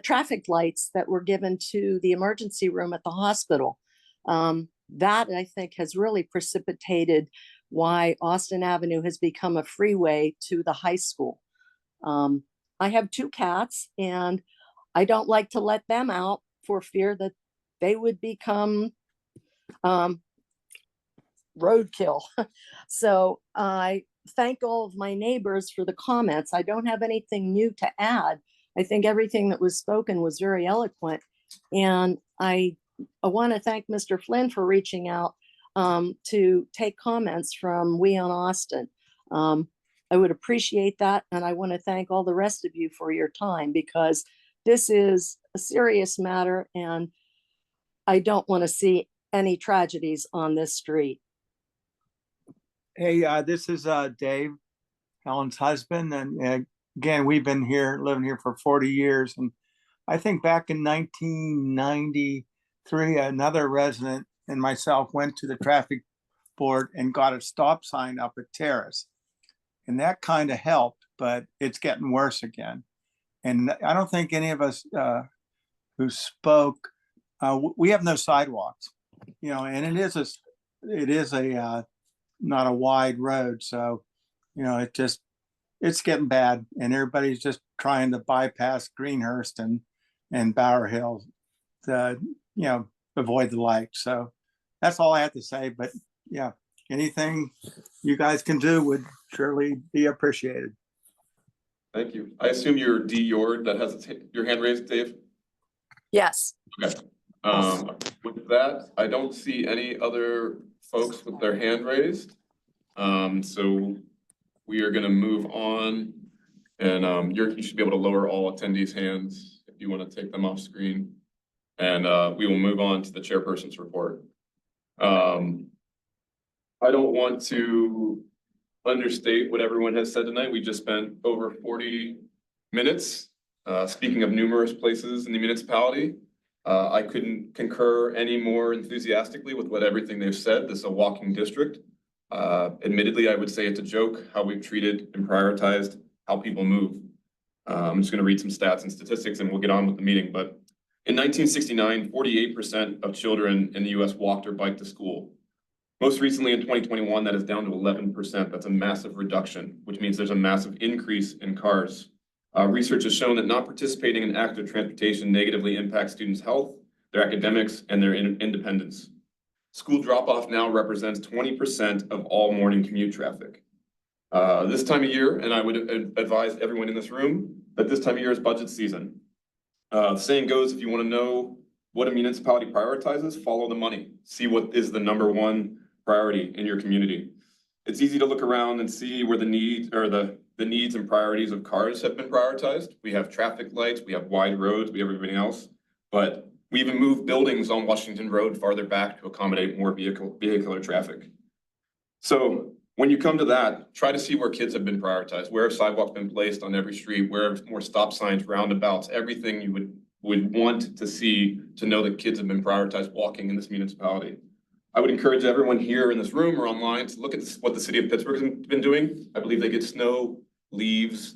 traffic lights that were given to the emergency room at the hospital. That, I think, has really precipitated why Austin Avenue has become a freeway to the high school. I have 2 cats, and I don't like to let them out for fear that they would become roadkill. So I thank all of my neighbors for the comments. I don't have anything new to add. I think everything that was spoken was very eloquent. And I want to thank Mr. Flynn for reaching out to take comments from We on Austin. I would appreciate that. And I want to thank all the rest of you for your time, because this is a serious matter and I don't want to see any tragedies on this street. Hey, this is Dave, Helen's husband, and again, we've been here, living here for 40 years, and I think back in 1993, another resident and myself went to the traffic board and got a stop sign up at Terrace, and that kind of helped, but it's getting worse again. And I don't think any of us who spoke, we have no sidewalks, you know, and it is a not a wide road, so you know it's getting bad, and everybody's just trying to bypass Greenhurst and Bower Hill to, you know, avoid the light. So that's all I have to say. But yeah, anything you guys can do would surely be appreciated. Thank you. I assume you're D. Yord that has your hand raised, Dave? Yes. Okay. With that, I don't see any other folks with their hand raised. So we are gonna move on, and you should be able to lower all attendees' hands if you want to take them off screen. And we will move on to the chairperson's report. I don't want to understate what everyone has said tonight. We just spent over 40 minutes speaking of numerous places in the municipality. I couldn't concur any more enthusiastically with everything they've said. This is a walking district. Admittedly, I would say it's a joke how we've treated and prioritized how people move. I'm just going to read some stats and statistics and we'll get on with the meeting. But in 1969, 48% of children in the US walked or biked to school. Most recently in 2021, that is down to 11%. That's a massive reduction, which means there's a massive increase in cars. Research has shown that not participating in active transportation negatively impacts students' health, their academics, and their independence. School drop-off now represents 20% of all morning commute traffic. This time of year, and I would advise everyone in this room that this time of year is budget season. The saying goes, if you want to know what a municipality prioritizes, follow the money. See what is the #1 priority in your community. It's easy to look around and see where the needs or the needs and priorities of cars have been prioritized. We have traffic lights, we have wide roads, we have everything else, but we even moved buildings on Washington Road farther back to accommodate more vehicular traffic. So when you come to that, try to see where kids have been prioritized, where have sidewalks been placed on every street, where have more stop signs, roundabouts, everything you would want to see to know that kids have been prioritized walking in this municipality. I would encourage everyone here in this room or online to look at what the city of Pittsburgh has been doing. I believe they get snow, leaves,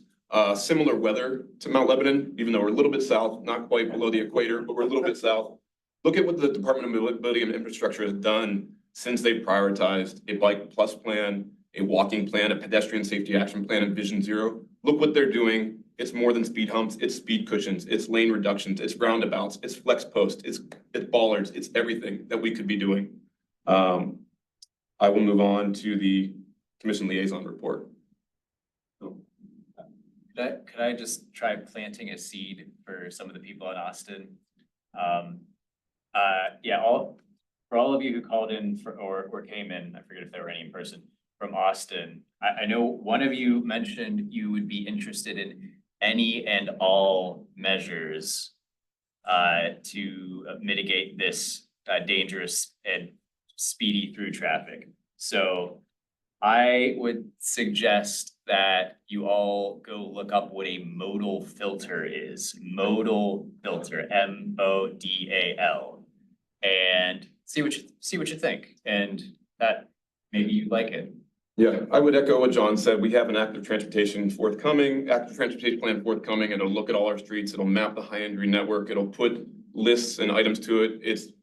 similar weather to Mount Lebanon, even though we're a little bit south, not quite below the equator, but we're a little bit south. Look at what the Department of Mobility and Infrastructure has done since they prioritized a bike plus plan, a walking plan, a pedestrian safety action plan, and Vision Zero. Look what they're doing. It's more than speed humps, it's speed cushions, it's lane reductions, it's roundabouts, it's flex posts, it's bollards, it's everything that we could be doing. I will move on to the commission liaison report. Could I just try planting a seed for some of the people in Austin? Yeah, for all of you who called in or came in, I forget if there were any in person from Austin. I know one of you mentioned you would be interested in any and all measures to mitigate this dangerous and speedy through traffic. So I would suggest that you all go look up what a modal filter is. Modal filter, MODAL, and see what you think, and that maybe you like it. Yeah, I would echo what John said. We have an active transportation plan forthcoming. It'll look at all our streets. It'll map the high injury network. It'll put lists and items to it. It's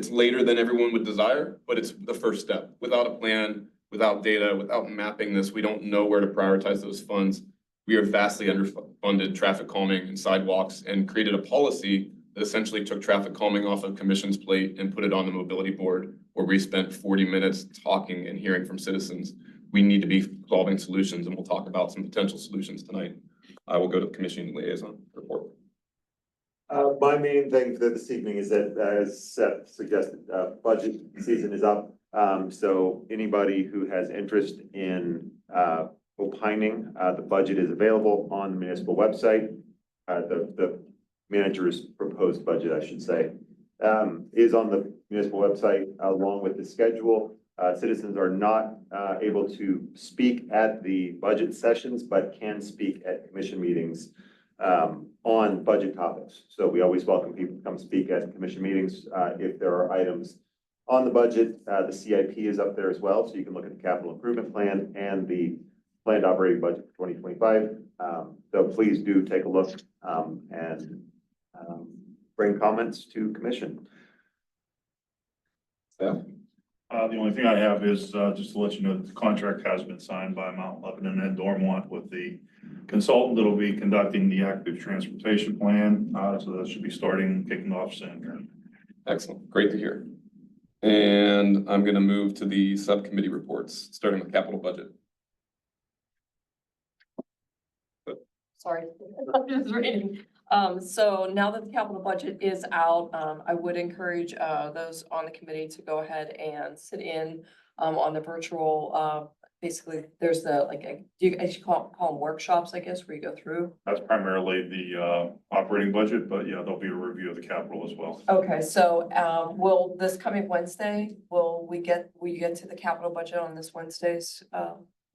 later than everyone would desire, but it's the first step. Without a plan, without data, without mapping this, we don't know where to prioritize those funds. We are vastly underfunded traffic calming and sidewalks, and created a policy that essentially took traffic calming off of commission's plate and put it on the mobility board, where we spent 40 minutes talking and hearing from citizens. We need to be solving solutions, and we'll talk about some potential solutions tonight. I will go to the commission liaison report. My main thing for this evening is that, as Seth suggested, budget season is up. So anybody who has interest in, opining, the budget is available on the municipal website. The manager's proposed budget, I should say, is on the municipal website along with the schedule. Citizens are not, able to speak at the budget sessions, but can speak at commission meetings on budget topics. So we always welcome people to come speak at commission meetings. If there are items on the budget, the CIP is up there as well. So you can look at the capital improvement plan and the planned operating budget for 2025. So please do take a look and bring comments to commission. Yeah. The only thing I have is, just to let you know that the contract has been signed by Mount Lebanon and Dormont with the consultant that'll be conducting the active transportation plan. So that should be kicking off soon. Excellent. Great to hear. And I'm going to move to the subcommittee reports, starting with capital budget. Sorry, I'm just reading. So now that the capital budget is out, I would encourage those on the committee to go ahead and sit in on the virtual. Basically, there's the do you actually call them workshops, I guess, where you go through? That's primarily the operating budget, but yeah, there'll be a review of the capital as well. Okay, so will this coming Wednesday, will you get to the capital budget on this Wednesday's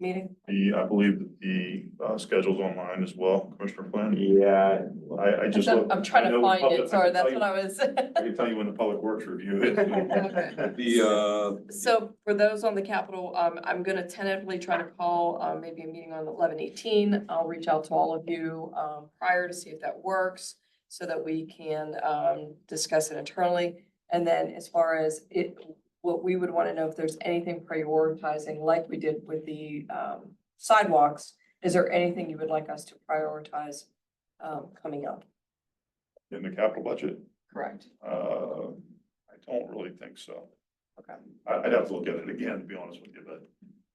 meeting? I believe that the schedule's online as well, Commissioner Flynn. Yeah, I just. I'm trying to find it, sorry, that's what I was. I can tell you when the public works review is. So for those on the Capitol, I'm gonna tentatively try to call, maybe a meeting on 11/18. I'll reach out to all of you, prior to see if that works, so that we can, discuss it internally. And then as far as what we would want to know, if there's anything prioritizing, like we did with the, sidewalks, is there anything you would like us to prioritize, coming up? In the capital budget? Correct. I don't really think so. Okay. I'd have to look at it again, to be honest with you, but.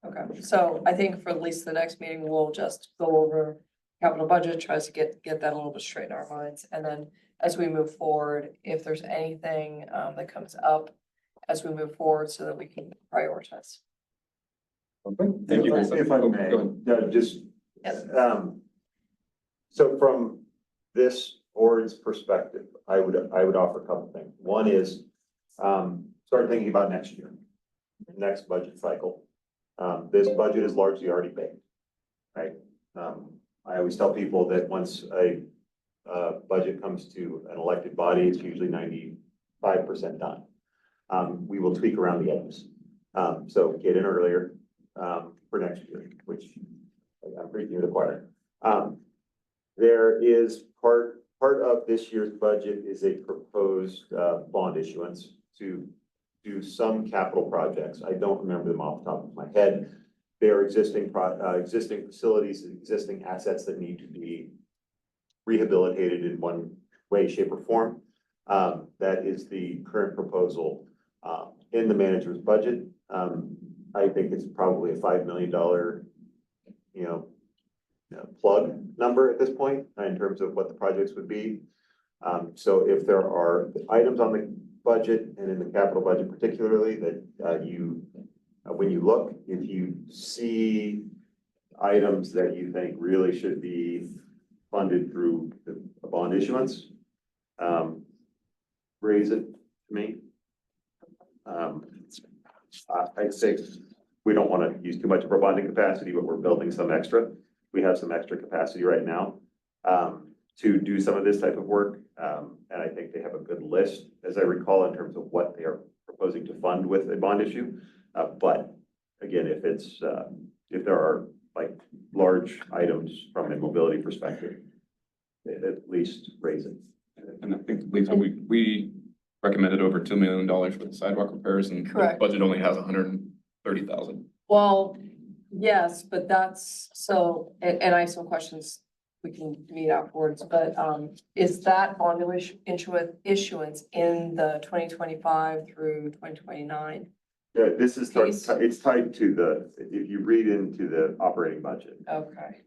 Okay, so I think for at least the next meeting, we'll just go over capital budget, tries to get that a little bit straight in our minds. And then as we move forward, if there's anything that comes up as we move forward so that we can prioritize. Okay. Thank you. If I may, just, Yes. so from this board's perspective, I would offer a couple things. One is, start thinking about next year, next budget cycle. This budget is largely already baked, right? I always tell people that once a budget comes to an elected body, it's usually 95% done. We will tweak around the edges. So get in earlier for next year, which I'm preaching to the choir. There is part of this year's budget is a proposed bond issuance to do some capital projects. I don't remember them off the top of my head. There are existing facilities, existing assets that need to be rehabilitated in one way, shape, or form. That is the current proposal in the manager's budget. I think it's probably a $5 million, plug number at this point in terms of what the projects would be. So if there are items on the budget and in the capital budget particularly that when you look, if you see items that you think really should be funded through a bond issuance, raise it to me. I'd say we don't want to use too much of our bonding capacity, but we're building some extra. We have some extra capacity right now to do some of this type of work. And I think they have a good list, as I recall, in terms of what they are proposing to fund with a bond issue. But again, if there are like large items from a mobility perspective, at least raise it. And I think, Lisa, we recommended over $2 million for the sidewalk repairs, and the Correct. budget only has 130,000. Well, yes, but that's so, and I have some questions. we can meet afterwards, but, is that bond issuance in the 2025 through 2029? Yeah, this is, Piece. it's tied to the, if you read into the operating budget. Okay.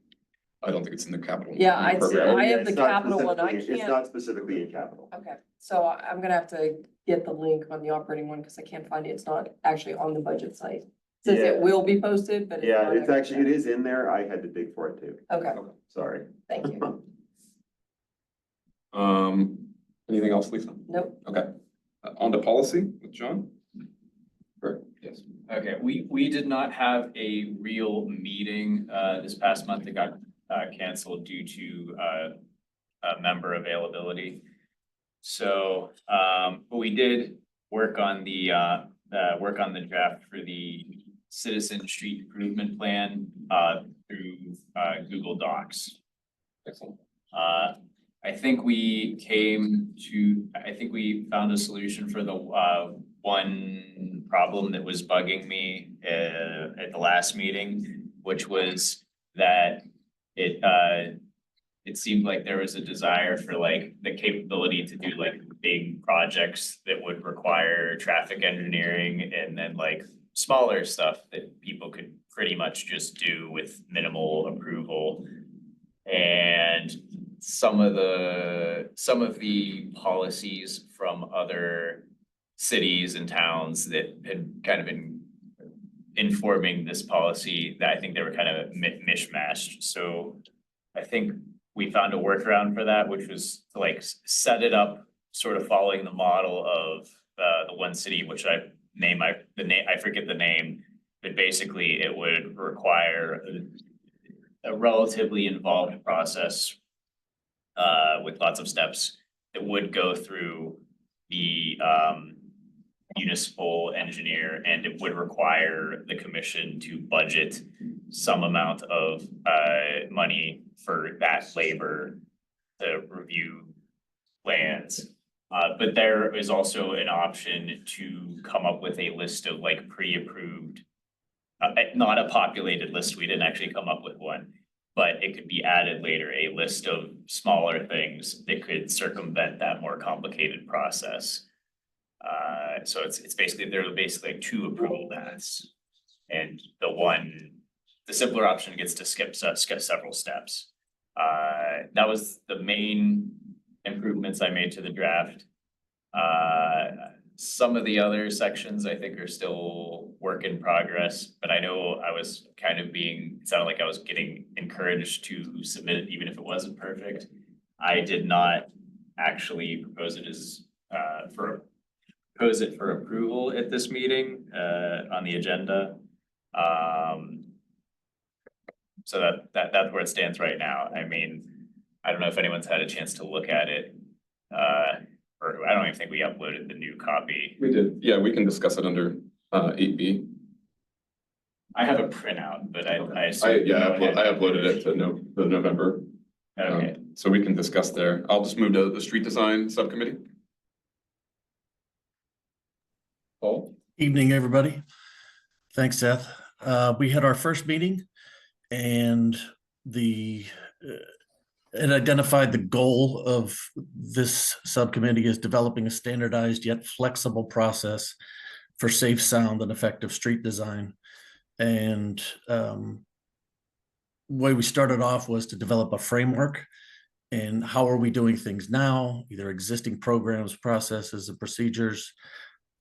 I don't think it's in the capital. Yeah, I program. have the It's not capital one. I specifically- It's can't. not specifically in capital. Okay, so I'm gonna have to get the link on the operating one because I can't find it. It's not actually on the budget site. It says it Yeah. will be posted, but. Yeah, not it's actually, it there. is in there. I had to dig for it too. Okay, Sorry. thank you. Anything else, Lisa? Nope. Okay. On to policy with John? Or, yes. Okay, we did not have a real meeting this past month. It got canceled due to member availability. So, but we did work on the draft for the citizen street improvement plan through Google Docs. Excellent. I think we found a solution for the one problem that was bugging me at the last meeting, which was that it seemed like there was a desire for like the capability to do like big projects that would require traffic engineering, and then like smaller stuff that people could pretty much just do with minimal approval. And some of the policies from other cities and towns that had kind of been informing this policy, that I think they were kind of mishmashed. So I think we found a workaround for that, which was to like set it up sort of following the model of the one city, which I forget the name, but basically it would require a relatively involved process with lots of steps that would go through the municipal engineer, and it would require the commission to budget some amount of money for that labor to review plans. But there is also an option to come up with a list of like pre-approved, not a populated list. We didn't actually come up with one, but it could be added later, a list of smaller things that could circumvent that more complicated process. So it's basically, there are basically like two approval paths. And the simpler option gets to skip several steps. That was the main improvements I made to the draft. Some of the other sections I think are still work in progress, but I know I was kind of it sounded like I was getting encouraged to submit it even if it wasn't perfect. I did not actually propose it for approval at this meeting on the agenda. So that's where it stands right now. I mean, I don't know if anyone's had a chance to look at it. Or I don't even think we uploaded the new copy. We did. Yeah, we can discuss it under 8B. I have a printout, but I uploaded it to the November. Okay. So we can discuss there. I'll just move to the street design subcommittee. Paul? Evening, everybody. Thanks, Seth. We had our first meeting, and it identified the goal of this subcommittee is developing a standardized yet flexible process for safe, sound, and effective street design. And the way we started off was to develop a framework. And how are we doing things now, either existing programs, processes, and procedures?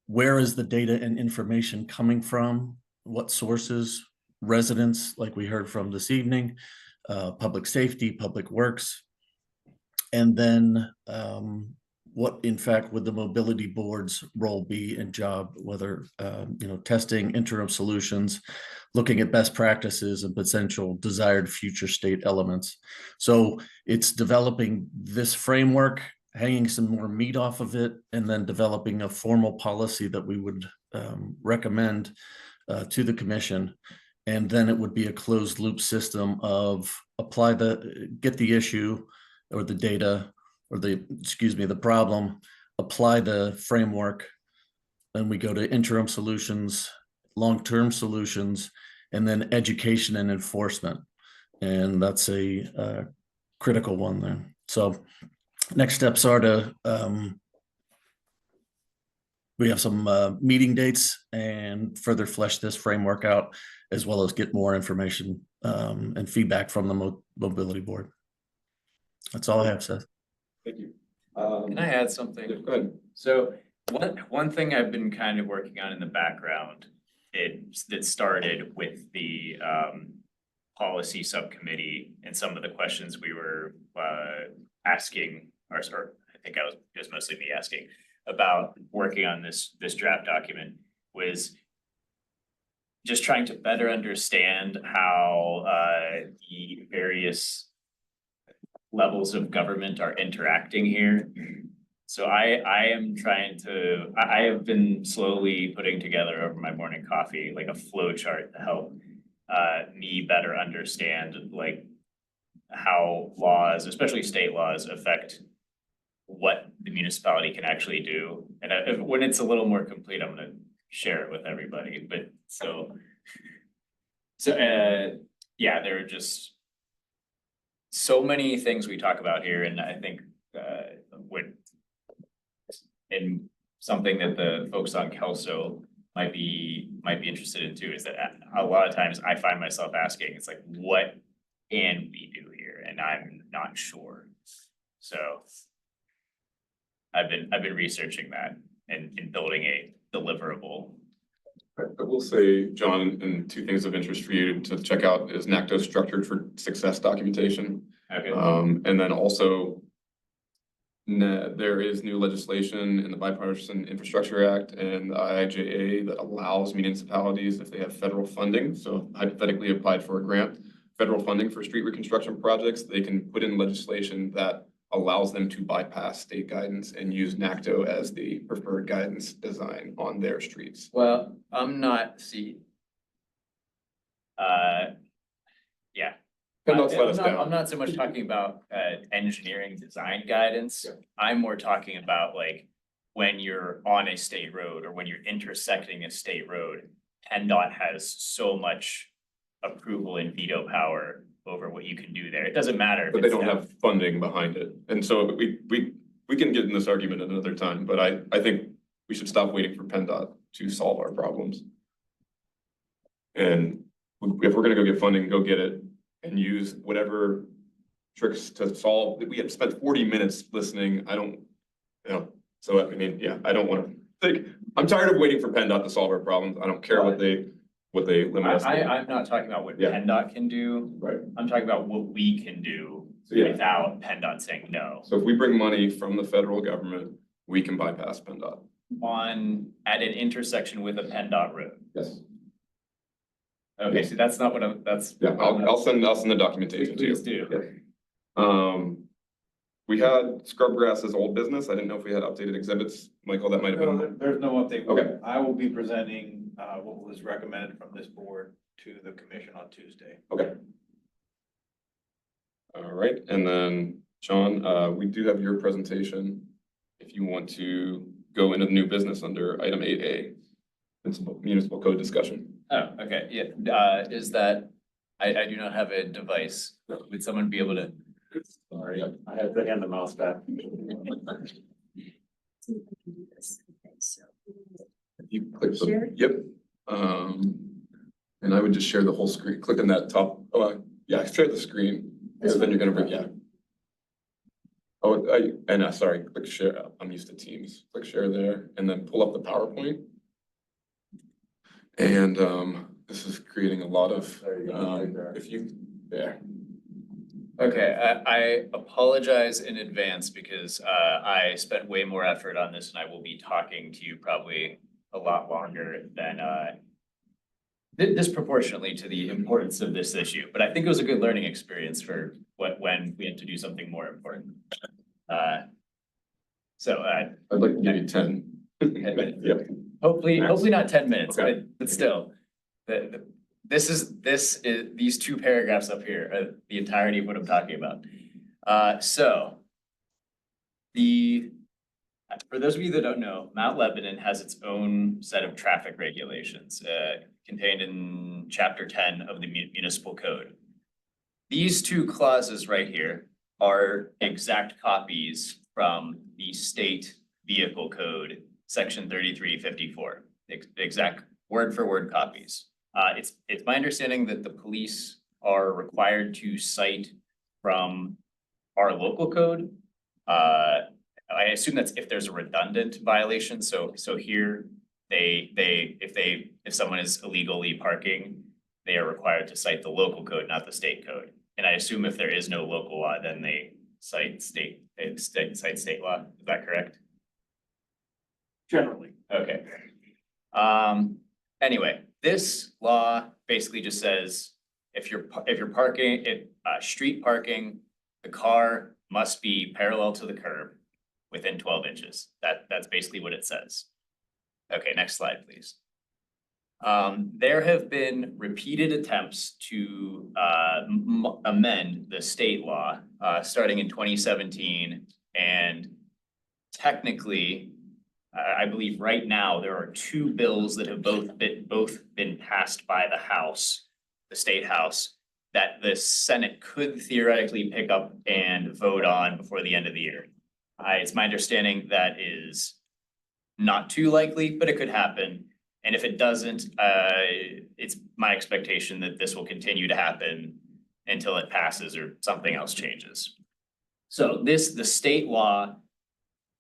Where is the data and information coming from? What sources? Residents, like we heard from this evening, public safety, public works, and then what in fact would the mobility board's role be and job, whether testing interim solutions, looking at best practices and potential desired future state elements. So it's developing this framework, hanging some more meat off of it, and then developing a formal policy that we would recommend to the commission. And then it would be a closed loop system of get the issue or the data or the problem, apply the framework. Then we go to interim solutions, long-term solutions, and then education and enforcement. And that's a critical one there. So next steps are to, we have some meeting dates and further flesh this framework out, as well as get more information and feedback from the mobility board. That's all I have, Seth. Thank you. Can I add something? Go ahead. So one thing I've been kind of working on in the background, that started with the policy subcommittee and some of the questions we were asking, or I think it was mostly me asking about working on this draft document, was just trying to better understand how the various levels of government are interacting here. So I am trying to, I have been slowly putting together over my morning coffee, like a flow chart to help me better understand like how laws, especially state laws, affect what the municipality can actually do. And when it's a little more complete, I'm gonna share it with everybody, but yeah, there are just so many things we talk about here, and I think and something that the folks on Kelso might be interested in too, is that a lot of times I find myself asking, it's like, what can we do here? And I'm not sure. So I've been researching that and building a deliverable. I will say, John, and two things of interest for you to check out is NACTO structured for success documentation. Okay. And then also there is new legislation in the Bipartisan Infrastructure Act and the IIJA that allows municipalities, if they have federal funding, so hypothetically applied for a grant, federal funding for street reconstruction projects, they can put in legislation that allows them to bypass state guidance and use NACTO as the preferred guidance design on their streets. Well, I'm not, yeah. I'm not so much talking about engineering design guidance. Yeah. I'm more talking about like when you're on a state road or when you're intersecting a state road, PennDOT has so much approval and veto power over what you can do there. It doesn't matter. But they don't have funding behind it. And so we can get in this argument at another time, but I think we should stop waiting for PennDOT to solve our problems. And if we're gonna go get funding, go get it and use whatever tricks to solve. We have spent 40 minutes listening. I don't, so I mean, yeah, I don't want to think, I'm tired of waiting for PennDOT to solve our problems. I don't care what they limit us to. I'm not talking about what PennDOT can do. Right. I'm talking about what we can do without PennDOT saying no. So if we bring money from the federal government, we can bypass PennDOT. At an intersection with a PennDOT road. Yes. Okay, so that's not what I'll send the documentation to you. Please do. Yeah. We had Scrubgrass as old business. I didn't know if we had updated exhibits. Michael, that might have been. There's no update. Okay. I will be presenting what was recommended from this board to the commission on Tuesday. Okay. All right, and then John, we do have your presentation. If you want to go into the new business under item 8A, municipal code discussion. Oh, okay, yeah, is that, I do not have a device. Would someone be able to? Sorry, I had to hand the mouse back. You click the, yep. And I would just share the whole screen, click on that top, yeah, share the screen, so then you're gonna bring, yeah. Oh, sorry, click share, I'm used to Teams, click share there, and then pull up the PowerPoint. And this is creating a lot of, there. Okay, I apologize in advance because I spent way more effort on this and I will be talking to you probably a lot longer than disproportionately to the importance of this issue. But I think it was a good learning experience for when we had to do something more important. So I'd like to give you 10. 10 minutes. Yep. Hopefully not 10 minutes, okay. but still, these two paragraphs up here are the entirety of what I'm talking about. So for those of you that don't know, Mount Lebanon has its own set of traffic regulations contained in Chapter 10 of the Municipal Code. These two clauses right here are exact copies from the state vehicle code, section 3354, exact word for word copies. It's my understanding that the police are required to cite from our local code. I assume that's if there's a redundant violation. So here if someone is illegally parking, they are required to cite the local code, not the state code. And I assume if there is no local law, then they cite state law. Is that correct? Generally. Okay. Anyway, this law basically just says if you're parking street parking, the car must be parallel to the curb within 12 inches. That's basically what it says. Okay, next slide, please. There have been repeated attempts to amend the state law starting in 2017, and technically, I believe right now there are two bills that have both been passed by the House, the State House, that the Senate could theoretically pick up and vote on before the end of the year. It's my understanding that is not too likely, but it could happen. And if it doesn't, it's my expectation that this will continue to happen until it passes or something else changes. So the state law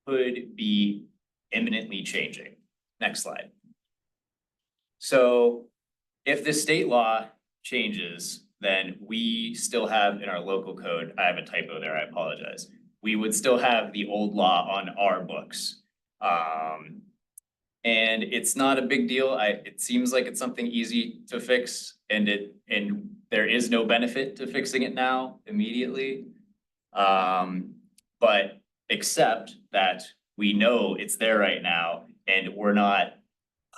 could be imminently changing. Next slide. So if the state law changes, then we still have in our local code, I have a typo there, I apologize. We would still have the old law on our books. And it's not a big deal. It seems like it's something easy to fix, and there is no benefit to fixing it now immediately. But except that we know it's there right now, and we're not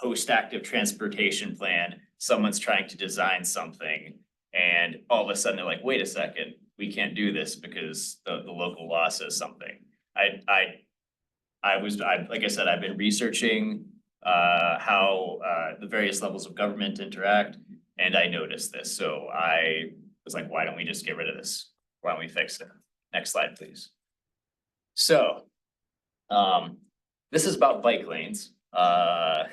post-active transportation plan. Someone's trying to design something, and all of a sudden they're like, wait a second, we can't do this because the local law says something. Like I said, I've been researching how the various levels of government interact, and I noticed this. So I was like, why don't we just get rid of this? Why don't we fix it? Next slide, please. So this is about bike lanes. I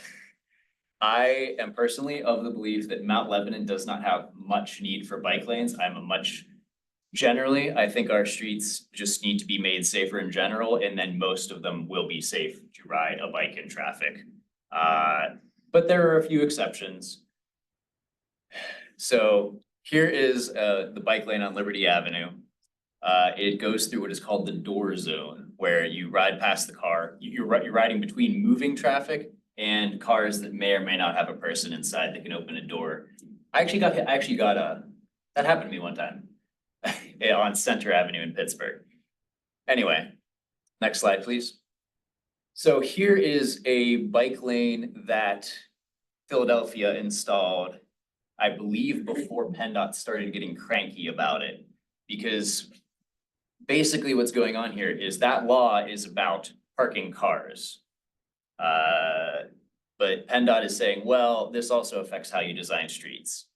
am personally of the belief that Mount Lebanon does not have much need for bike lanes. Generally, I think our streets just need to be made safer in general, and then most of them will be safe to ride a bike in traffic. But there are a few exceptions. So here is the bike lane on Liberty Avenue. It goes through what is called the door zone, where you ride past the car. You're riding between moving traffic and cars that may or may not have a person inside that can open a door. I actually got that happened to me one time on Center Avenue in Pittsburgh. Anyway, next slide, please. So here is a bike lane that Philadelphia installed, I believe, before PennDOT started getting cranky about it, because basically what's going on here is that law is about parking cars. But PennDOT is saying, well, this also affects how you design streets.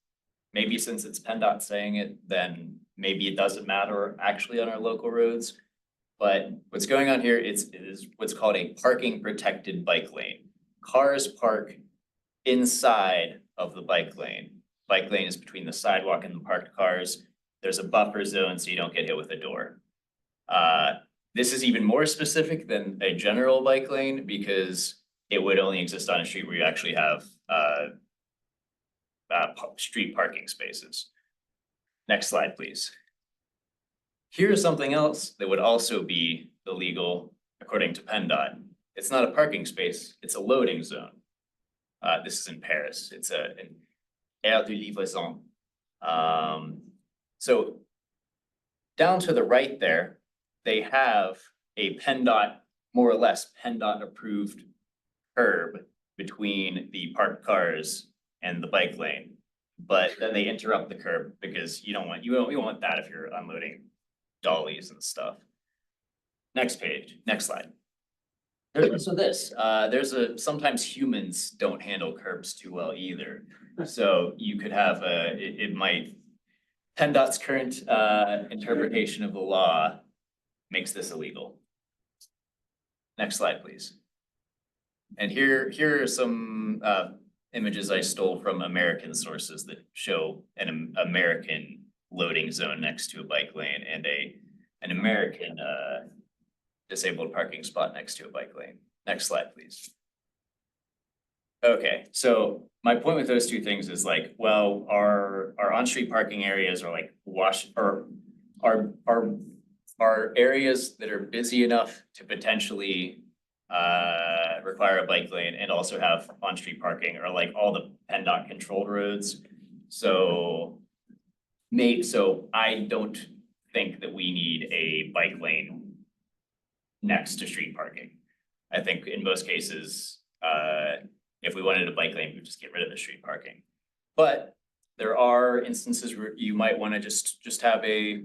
Maybe since it's PennDOT saying it, then maybe it doesn't matter actually on our local roads. But what's going on here is what's called a parking protected bike lane. Cars park inside of the bike lane. Bike lane is between the sidewalk and the parked cars. There's a buffer zone so you don't get hit with a door. This is even more specific than a general bike lane because it would only exist on a street where you actually have street parking spaces. Next slide, please. Here's something else that would also be illegal according to PennDOT. It's not a parking space, it's a loading zone. This is in Paris. It's an aire de livraison. So down to the right there, they have a PennDOT, more or less PennDOT approved curb between the parked cars and the bike lane. But then they interrupt the curb because you don't want that if you're unloading dollies and stuff. Next page, next slide. So sometimes humans don't handle curbs too well either. So you could have PennDOT's current interpretation of the law makes this illegal. Next slide, please. And here are some images I stole from American sources that show an American loading zone next to a bike lane and an American disabled parking spot next to a bike lane. Next slide, please. Okay, so my point with those two things is like, well, our on-street parking areas are like are areas that are busy enough to potentially require a bike lane and also have on-street parking, or like all the PennDOT controlled roads. So I don't think that we need a bike lane next to street parking. I think in most cases, if we wanted a bike lane, we'd just get rid of the street parking. But there are instances where you might want to just have a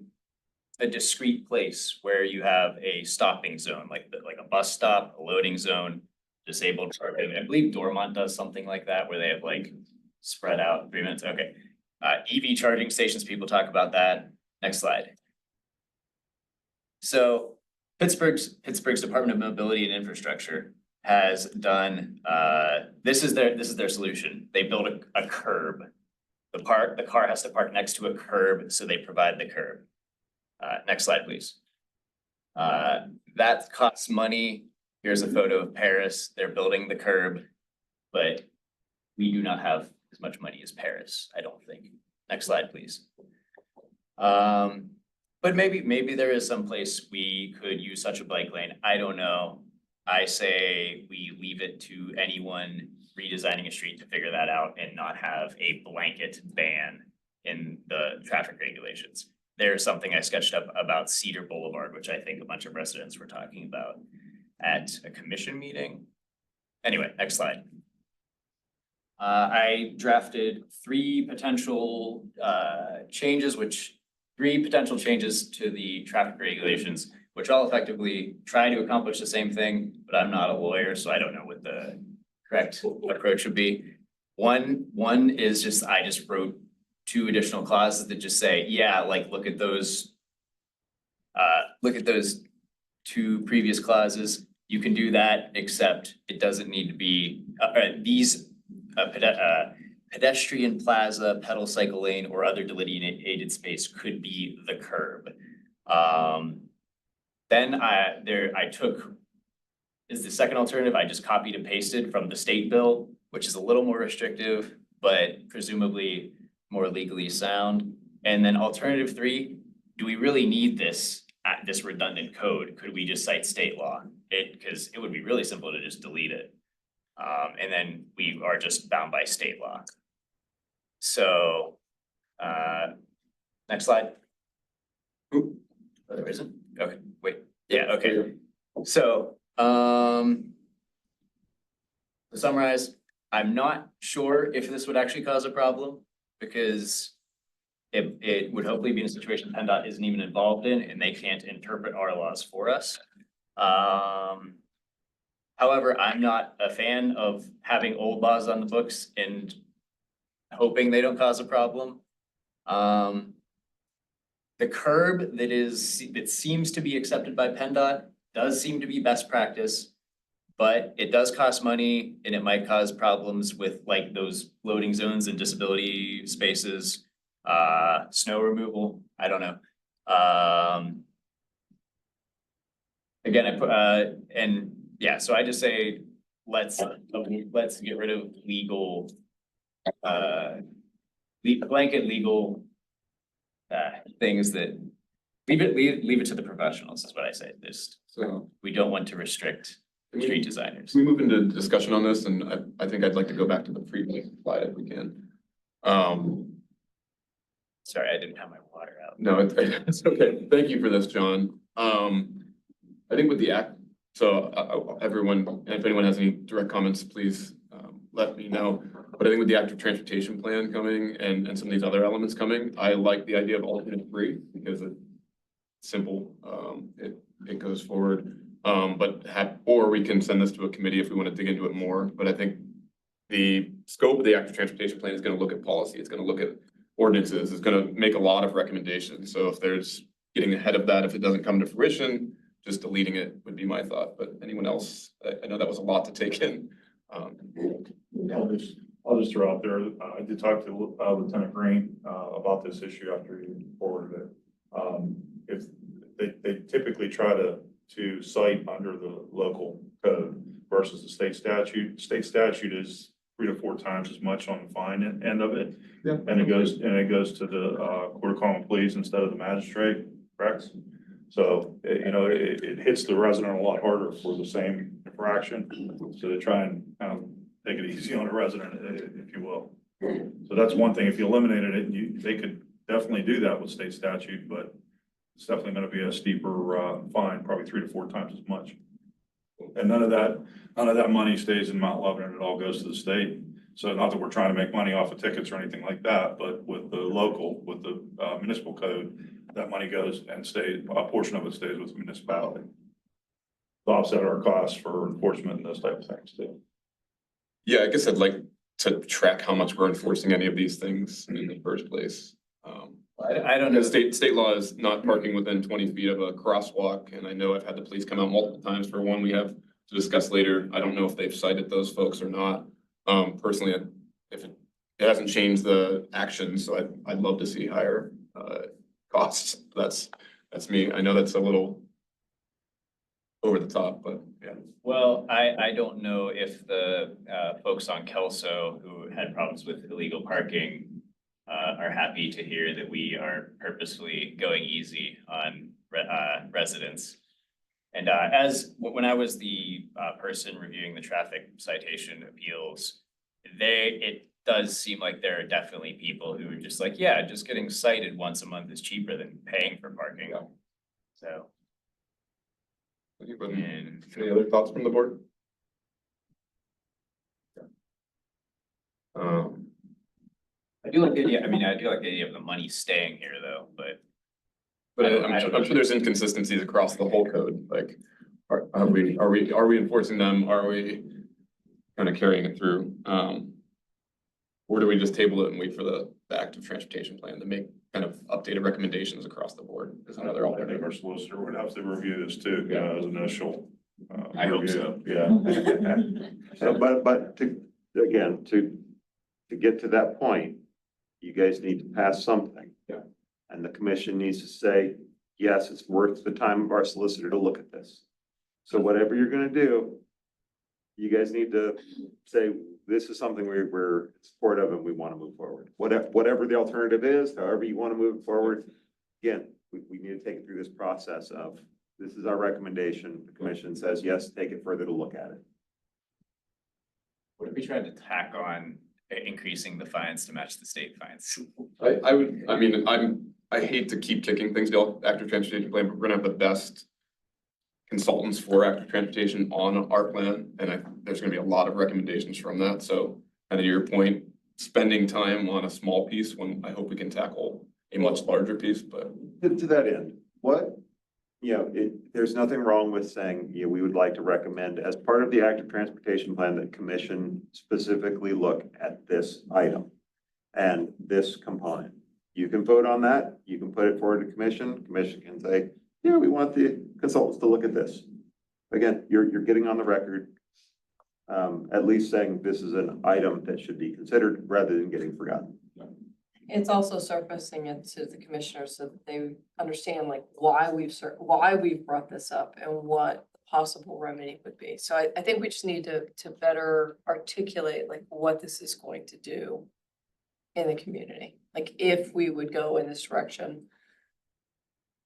discrete place where you have a stopping zone, like a bus stop, a loading zone, disabled parking. I believe Dormont does something like that, where they have like spread out 3 minutes. Okay. EV charging stations, people talk about that. Next slide. So Pittsburgh's Department of Mobility and Infrastructure has done, this is their solution. They build a curb. The car has to park next to a curb, so they provide the curb. Next slide, please. That costs money. Here's a photo of Paris. They're building the curb, but we do not have as much money as Paris, I don't think. Next slide, please. But maybe there is some place we could use such a bike lane. I don't know. I say we leave it to anyone redesigning a street to figure that out and not have a blanket ban in the traffic regulations. There's something I sketched up about Cedar Boulevard, which I think a bunch of residents were talking about at a commission meeting. Anyway, next slide. I drafted three potential changes to the traffic regulations, which all effectively try to accomplish the same thing, but I'm not a lawyer, so I don't know what the correct approach would be. One is I just wrote 2 additional clauses that just say, yeah, like look at those 2 previous clauses. You can do that, except it doesn't need to be pedestrian plaza, pedal cycle lane, or other delineated space could be the curb. Then I took, is the second alternative, I just copied and pasted from the state bill, which is a little more restrictive, but presumably more legally sound. And then alternative 3, do we really need this redundant code? Could we just cite state law? Because it would be really simple to just delete it. And then we are just bound by state law. So, next slide. Ooh, oh, there isn't? Okay, wait, yeah, okay. So, to summarize, I'm not sure if this would actually cause a problem, because it would hopefully be in a situation PennDOT isn't even involved in, and they can't interpret our laws for us. However, I'm not a fan of having old laws on the books and hoping they don't cause a problem. The curb that seems to be accepted by PennDOT does seem to be best practice, but it does cost money and it might cause problems with like those loading zones and disability spaces, snow removal, I don't know. Again, I put, and yeah, so I just say, let's get rid of legal, blanket legal things that, leave it to the professionals is what I say. We don't want to restrict street designers. Can we move into discussion on this? And I think I'd like to go back to the previous slide if we can. Sorry, I didn't have my water out. No, it's okay. Thank you for this, John. I think with the act, so everyone, if anyone has any direct comments, please let me know. But I think with the active transportation plan coming and some of these other elements coming, I like the idea of alternate 3 because it's simple. It goes forward. Or we can send this to a committee if we want to dig into it more. But I think the scope of the active transportation plan is going to look at policy. It's going to look at ordinances is gonna make a lot of recommendations. So if there's getting ahead of that, if it doesn't come to fruition, just deleting it would be my thought. But anyone else, I know that was a lot to take in. I'll just throw out there, I did talk to Lieutenant Green about this issue after he forwarded it. If they typically try to cite under the local code versus the state statute. State statute is 3 to 4 times as much on the fine end of it. Yeah. And it goes to the court of common pleas instead of the magistrate, correct? So, it hits the resident a lot harder for the same infraction. So they try and kind of take it easy on a resident, if you will. So that's one thing. If you eliminated it, they could definitely do that with state statute, but it's definitely gonna be a steeper fine, probably 3 to 4 times as much. And none of that money stays in Mount Lebanon. It all goes to the state. So not that we're trying to make money off of tickets or anything like that, but with the municipal code, that money goes and stays, a portion of it stays with the municipality. To offset our costs for enforcement and those type of things too. Yeah, I guess I'd like to track how much we're enforcing any of these things in the first place. I don't know. State law is not parking within 20 feet of a crosswalk, and I know I've had the police come out multiple times for one we have to discuss later. I don't know if they've cited those folks or not. Personally, if it hasn't changed the action, so I'd love to see higher costs. That's me. I know that's a little over the top, but yeah. Well, I don't know if the folks on Kelso who had problems with illegal parking are happy to hear that we are purposefully going easy on residents. And when I was the person reviewing the traffic citation appeals, it does seem like there are definitely people who are just like, yeah, just getting cited once a month is cheaper than paying for parking. So. Any other thoughts from the board? I do like the idea, I do like the idea of the money staying here though, but. I'm sure there's inconsistencies across the whole code, like, are we enforcing them? Are we kind of carrying it through? Or do we just table it and wait for the active transportation plan to make kind of updated recommendations across the board? Is another alternative. Our solicitor would have to review this too, as an initial. I hope review. so. Yeah. So, but to get to that point, you guys need to pass something. Yeah. And the commission needs to say, yes, it's worth the time of our solicitor to look at this. So whatever you're gonna do, you guys need to say, this is something we're supportive of and we want to move forward. Whatever the alternative is, however you want to move it forward, again, we need to take it through this process of, this is our recommendation. The commission says, yes, take it further to look at it. What if we tried to tack on increasing the fines to match the state fines? I hate to keep kicking things to active transportation plan, but we're gonna have the best consultants for active transportation on our plan, and there's gonna be a lot of recommendations from that. So, kind of your point, spending time on a small piece when I hope we can tackle a much larger piece, but. To that end, there's nothing wrong with saying, we would like to recommend as part of the active transportation plan that commission specifically look at this item and this component. You can vote on that. You can put it forward to commission. Commission can say, yeah, we want the consultants to look at this. Again, you're getting on the record, at least saying this is an item that should be considered rather than getting forgotten. It's also surfacing it to the commissioners so that they understand like why we've brought this up and what the possible remedy would be. So I think we just need to better articulate like what this is going to do in the community. Like if we would go in this direction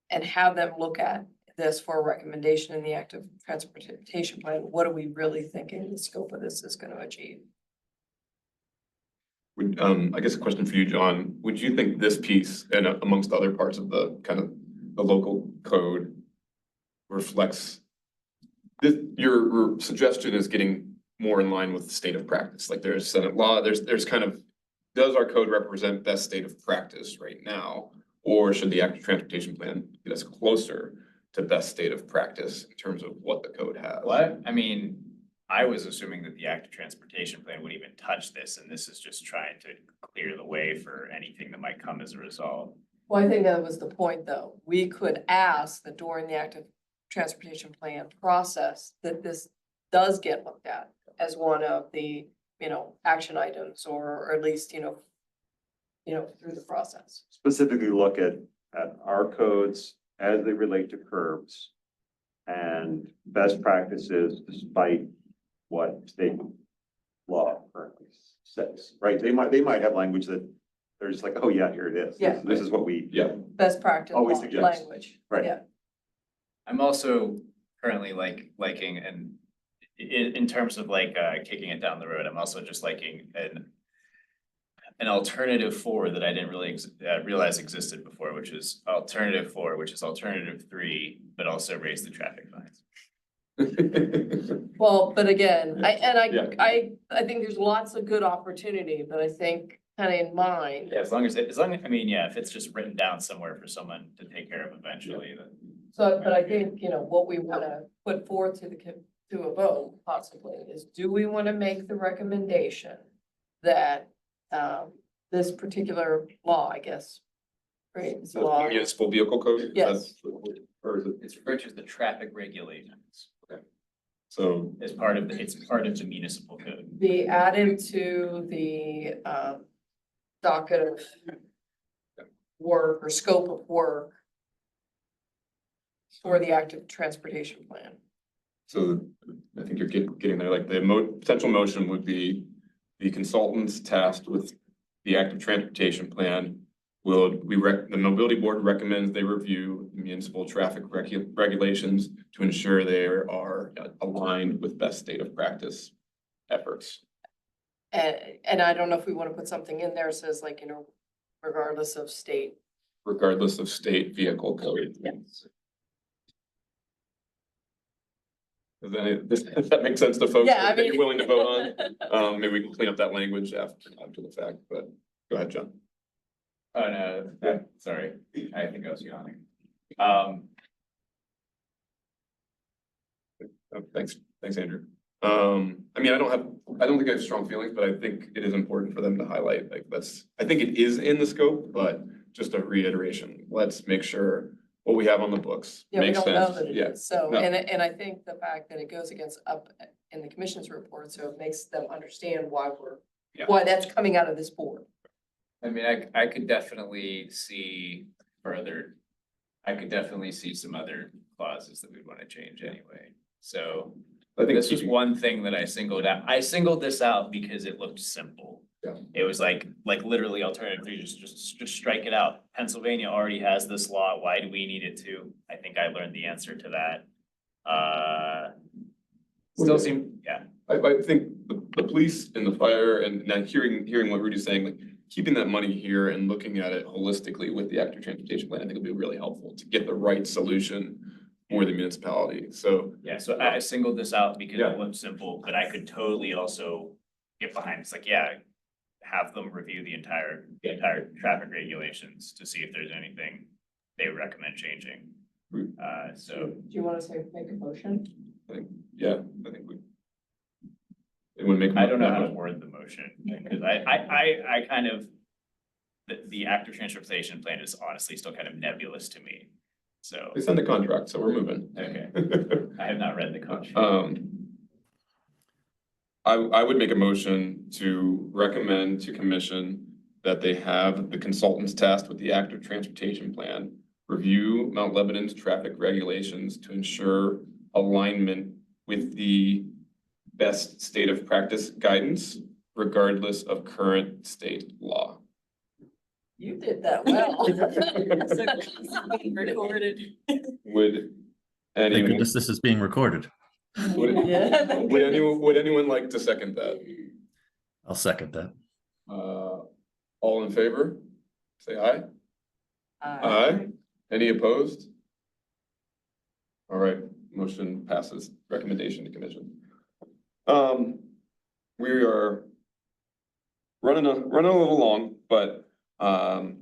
and have them look at this for a recommendation in the active transportation plan, what are we really thinking the scope of this is going to achieve? I guess a question for you, John, would you think this piece and amongst other parts of the kind of the local code reflects this, your suggestion is getting more in line with the state of practice? Like there's Senate law, there's kind of, does our code represent best state of practice right now? Or should the active transportation plan get us closer to best state of practice in terms of what the code has? What? I was assuming that the active transportation plan wouldn't even touch this, and this is just trying to clear the way for anything that might come as a result. Well, I think that was the point, though. We could ask that during the active transportation plan process, that this does get looked at as one of the, action items, or at least, through the process. Specifically look at our codes as they relate to curbs and best practices despite what state law currently says, right? They might have language that they're just like, oh yeah, here it is. Yeah. This is what we. Yeah. Best practice Always suggest. language. Right. Yeah. I'm also currently liking, and in terms of kicking it down the road, I'm also just liking an alternative 4 that I didn't really realize existed before, which is alternative 4, which is alternative 3, but also raise the traffic fines. Well, but again, Yeah. I think there's lots of good opportunity, but I think kind of in mind. Yeah, I mean, yeah, if it's just written down somewhere for someone to take care of eventually, then. So, but I think, what we want to put forth to a vote possibly is, do we want to make the recommendation that, this particular law, I guess, right, it's a law. Municipal vehicle code? Yes. Or is it? It's referred to as the traffic regulations. Okay. So. It's part of the municipal code. Be added to the, docket of work or scope of work for the active transportation plan. So I think you're getting there, like the potential motion would be the consultants tasked with the active transportation plan. The mobility board recommends they review municipal traffic regulations to ensure they are aligned with best state of practice efforts. And I don't know if we want to put something in there that says regardless of state. Regardless of state vehicle code. Yes. Does that make sense to folks Yeah, I that you're mean- willing to vote on? Maybe we can clean up that language after the fact, but go ahead, John. Oh, no, sorry, I think I was yawning. Thanks, Andrew. I mean, I don't think I have strong feelings, but I think it is important for them to highlight, I think it is in the scope, but just a reiteration, let's make sure what we have on the books Yeah, we makes don't know sense. that it Yeah. is. So, No. and I think the fact that it goes against up in the commission's report, so it makes them understand why Yeah. why that's coming out of this board. I mean, I could definitely see some other clauses that we'd want to change anyway. So I think this was one thing that I singled out. I singled this out because it looked simple. Yeah. It was like literally alternative 3, just strike it out. Pennsylvania already has this law. Why do we need it to? I think I learned the answer to that. Still seem, yeah. I think the police and the fire and now hearing what Rudy's saying, like keeping that money here and looking at it holistically with the active transportation plan, I think will be really helpful to get the right solution for the municipality. So. Yeah, so I singled this out because Yeah. it looked simple, but I could totally also get behind, it's like, yeah, have them review the entire traffic regulations to see if there's anything they recommend changing. So. Do you want to make a motion? I think we. It would make. I don't know how to word the motion, because I kind of, the active transportation plan is honestly still kind of nebulous to me, so. They signed the contract, so we're moving. Okay, I have not read the contract. I would make a motion to recommend to commission that they have the consultants tasked with the active transportation plan review Mount Lebanon's traffic regulations to ensure alignment with the best state of practice guidance, regardless of current state law. You did that well. Recorded. Would Thank anyone, goodness this is being recorded. Yeah. would anyone like to second that? I'll second that. All in favor? Say aye. Aye. Any opposed? All right, motion passes. Recommendation to commission. We are running a little long, but item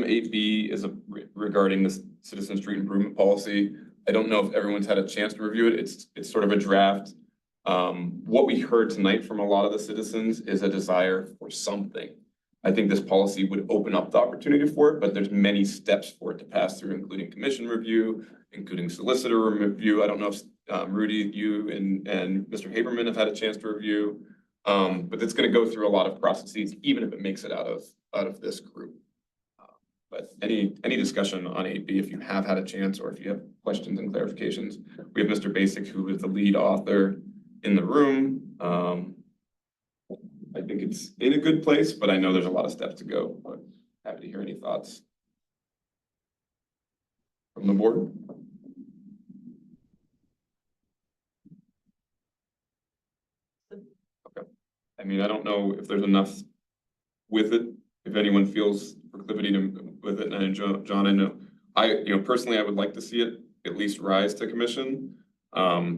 8B is regarding this citizen street improvement policy. I don't know if everyone's had a chance to review it. It's sort of a draft. What we heard tonight from a lot of the citizens is a desire for something. I think this policy would open up the opportunity for it, but there's many steps for it to pass through, including commission review, including solicitor review. I don't know if Rudy, you and Mr. Haberman have had a chance to review. But it's gonna go through a lot of processes, even if it makes it out of this group. But any discussion on 8B, if you have had a chance, or if you have questions and clarifications, we have Mr. Basic, who is the lead author in the room. I think it's in a good place, but I know there's a lot of steps to go, but happy to hear any thoughts from the board. Okay. I mean, I don't know if there's enough with it, if anyone feels proclivity with it. And John, I know, personally, I would like to see it at least rise to commission.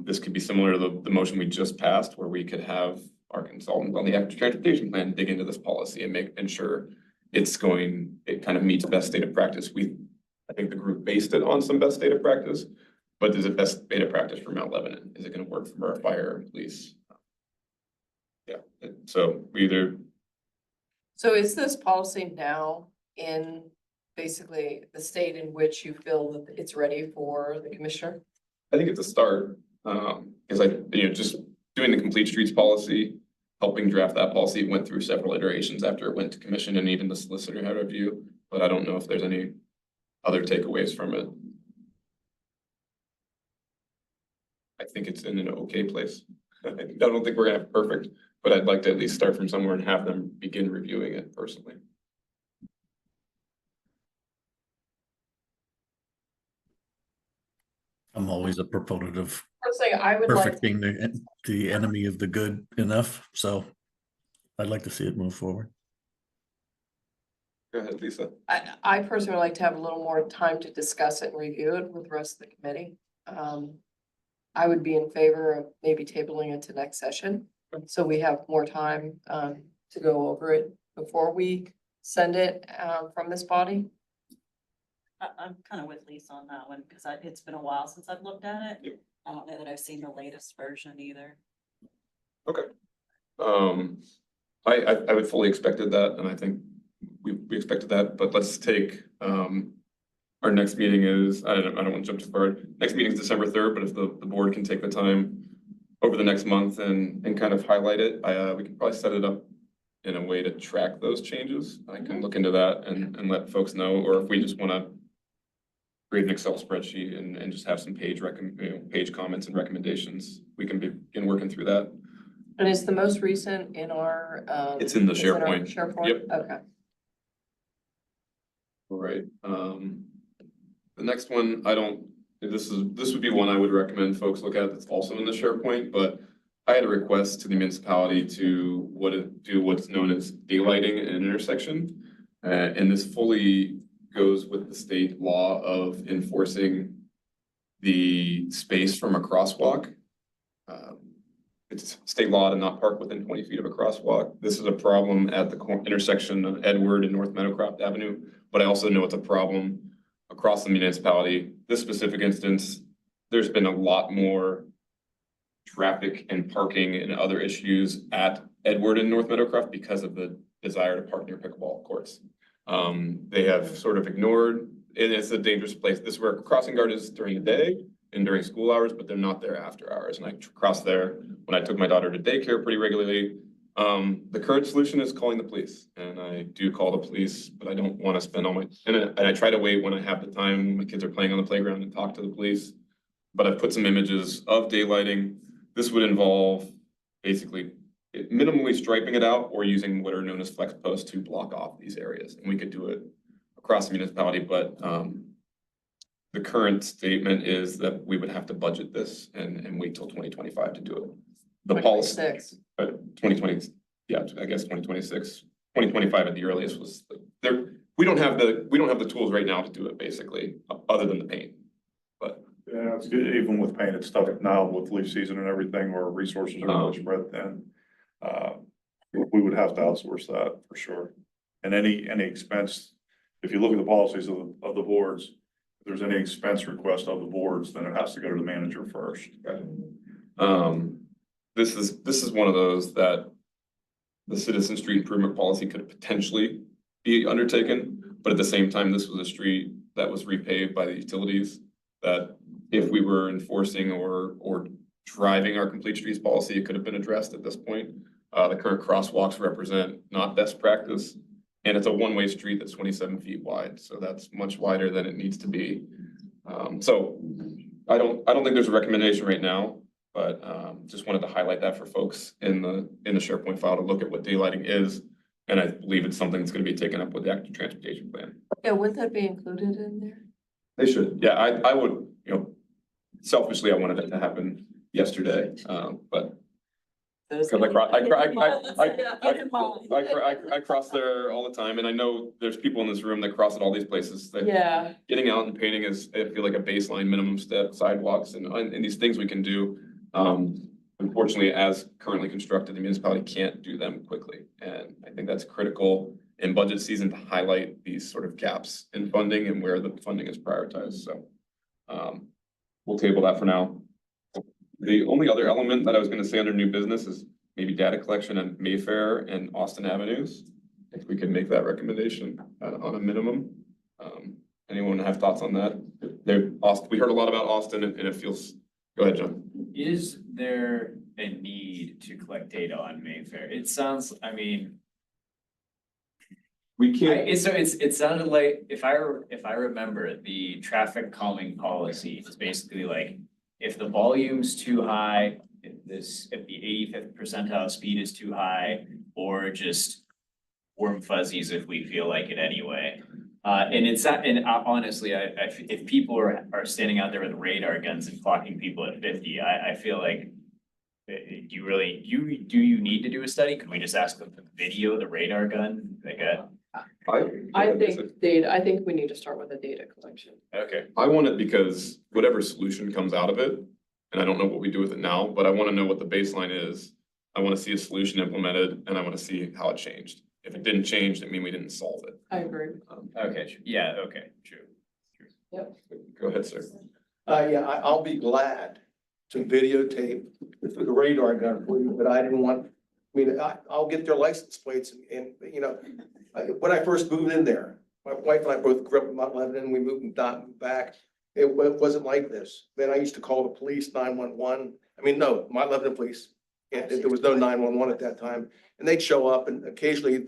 This could be similar to the motion we just passed, where we could have our consultants on the active transportation plan dig into this policy and ensure it kind of meets best state of practice. I think the group based it on some best state of practice, but is it best state of practice for Mount Lebanon? Is it going to work for our fire, police? Yeah, so So is this policy now in basically the state in which you feel that it's ready for the commissioner? I think it's a start, because just doing the complete streets policy, helping draft that policy, it went through several iterations after it went to commission, and even the solicitor had a review, but I don't know if there's any other takeaways from it. I think it's in an okay place. I don't think we're gonna have perfect, but I'd like to at least start from somewhere and have them begin reviewing it personally. I'm always a proponent of Personally, I would like perfect being the enemy of the good enough, so I'd like to see it move forward. Go ahead, Lisa. I personally would like to have a little more time to discuss it and review it with the rest of the committee. I would be in favor of maybe tabling it to next session, so we have more time to go over it before we send it from this body. I'm kind of with Lisa on that one, because it's been a while since I've looked at it. I don't know that I've seen the latest version either. Okay. I would fully expected that, and I think we expected that, but let's take, our next meeting is, I don't want to jump too far. Next meeting is December 3rd, but if the board can take the time over the next month and kind of highlight it, we can probably set it up in a way to track those changes. I can look into that and let folks know, or if we just want to create an Excel spreadsheet and just have some page comments and recommendations, we can begin working through that. And is the most recent in our? It's in the it's in our SharePoint. SharePoint? Yep. Okay. All right. The next one, this would be one I would recommend folks look at that's also in the SharePoint, but I had a request to the municipality to do what's known as daylighting an intersection. And this fully goes with the state law of enforcing the space from a crosswalk. It's state law to not park within 20 feet of a crosswalk. This is a problem at the intersection of Edward and North Meadowcroft Avenue, but I also know it's a problem across the municipality. This specific instance, there's been a lot more traffic and parking and other issues at Edward and North Meadowcroft because of the desire to park near pickleball courts. They have sort of ignored, and it's a dangerous place. This is where crossing guard is during the day and during school hours, but they're not there after hours. And I cross there when I took my daughter to daycare pretty regularly. The current solution is calling the police, and I do call the police, but I don't want to spend all my, and I try to wait when I have the time, my kids are playing on the playground, and talk to the police. But I've put some images of daylighting. This would involve basically minimally striping it out or using what are known as flex posts to block off these areas. And we could do it across the municipality, but the current statement is that we would have to budget this and wait till 2025 to do it. The policy, 2020, yeah, I guess 2026, 2025 at the earliest was there. We don't have the tools right now to do it, basically, other than the paint. But yeah, it's good. Even with painted stuff now with leaf season and everything, where resources are really spread thin. We would have to outsource that for sure. And any expense, if you look at the policies of the boards, if there's any expense request of the boards, then it has to go to the manager first. Okay. this is one of those that the citizen street improvement policy could potentially be undertaken, but at the same time, this was a street that was repaved by the utilities, that if we were enforcing or driving our complete streets policy, it could have been addressed at this point. The current crosswalks represent not best practice, and it's a one-way street that's 27 feet wide, so that's much wider than it needs to be. So I don't think there's a recommendation right now, but just wanted to highlight that for folks in the SharePoint file to look at what daylighting is. And I believe it's something that's gonna be taken up with the active transportation plan. Yeah, would that be included in there? They should, yeah, I would, selfishly, I wanted it to happen yesterday, but. Those Cause Yeah. I cross there all the time, and I know there's people in this room that cross at all these places. That Yeah, getting out and painting is, I feel like, a baseline minimum step, sidewalks and these things we can do. Unfortunately, as currently constructed, the municipality can't do them quickly. And I think that's critical in budget season to highlight these sort of gaps in funding and where the funding is prioritized, so. We'll table that for now. The only other element that I was gonna say under new business is maybe data collection on Mayfair and Austin Avenues. If we could make that recommendation on a minimum. Anyone have thoughts on that? We heard a lot about Austin and it feels, go ahead, John. Is there a need to collect data on Mayfair? It sounds, I mean. We can't. It sounded like, if I remember, the traffic calming policy is basically like, if the volume's too high, if the 85th percentile speed is too high, or just warm fuzzies if we feel like it anyway. And it's not, and honestly, if people are standing out there with radar guns and clocking people at 50, I feel like, do you need to do a study? Could we just ask them to video the radar gun? I think we need to start with the data collection. Okay, I want it because whatever solution comes out of it, and I don't know what we do with it now, but I wanna know what the baseline is. I wanna see a solution implemented and I wanna see how it changed. If it didn't change, that means we didn't solve it. I agree. Okay, yeah, okay, true. Yep. Go ahead, sir. I'll be glad to videotape the radar gun for you, but I didn't want, I'll get their license plates and when I first moved in there, my wife and I both grew up in Mount Lebanon, we moved back. It wasn't like this. Then I used to call the police, 911. Mount Lebanon police. And there was no 911 at that time. And they'd show up and occasionally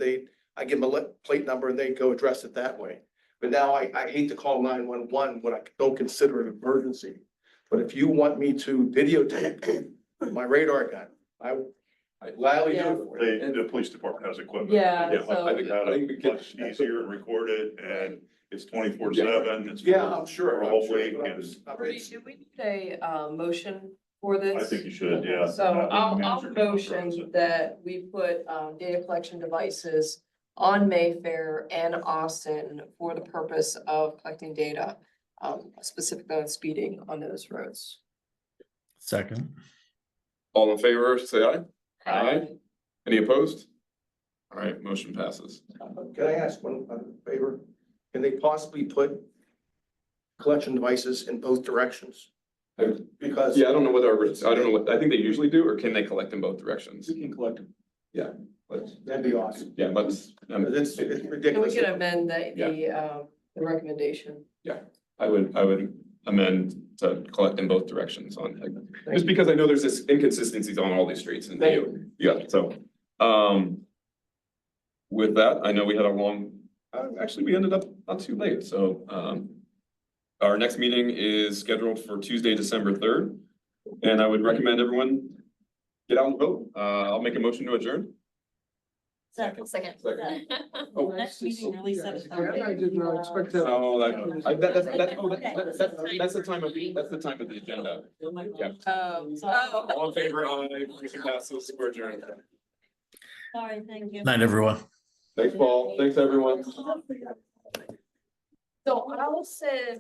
I give them a plate number and they'd go address it that way. But now I hate to call 911 when I don't consider it an emergency. But if you want me to videotape my radar gun, I gladly do it for you. The police department has equipment. Yeah, I think it's much easier and record it, and it's 24/7. It's I'm sure. for a whole week. Brady, do we need a motion for this? I think you should, yeah. So I'll motion that we put data collection devices on Mayfair and Austin for the purpose of collecting data, specifically on speeding on those roads. Second. All in favor, say aye. Aye. Any opposed? All right, motion passes. Can I ask one favor? Can they possibly put collection devices in both directions? Because. Yeah, I don't know whether, I don't know what, I think they usually do, or can they collect in both directions? You can collect them. Yeah. That'd be awesome. Yeah, let's. It's And we ridiculous. can amend the recommendation. I would amend to collect in both directions just because I know there's this inconsistencies on all these streets and so. With that, I know we had a long, actually, we ended up not too late, so, our next meeting is scheduled for Tuesday, December 3rd. And I would recommend everyone get out and vote. I'll make a motion to adjourn. Second. Oh. Next meeting really set us. I did not expect that. Oh, that's the time of the agenda. Yeah. All in favor, aye, motion passes, we're adjourned. Sorry, thank you. Night, everyone. Thanks, Paul. Thanks, everyone. So I'll send,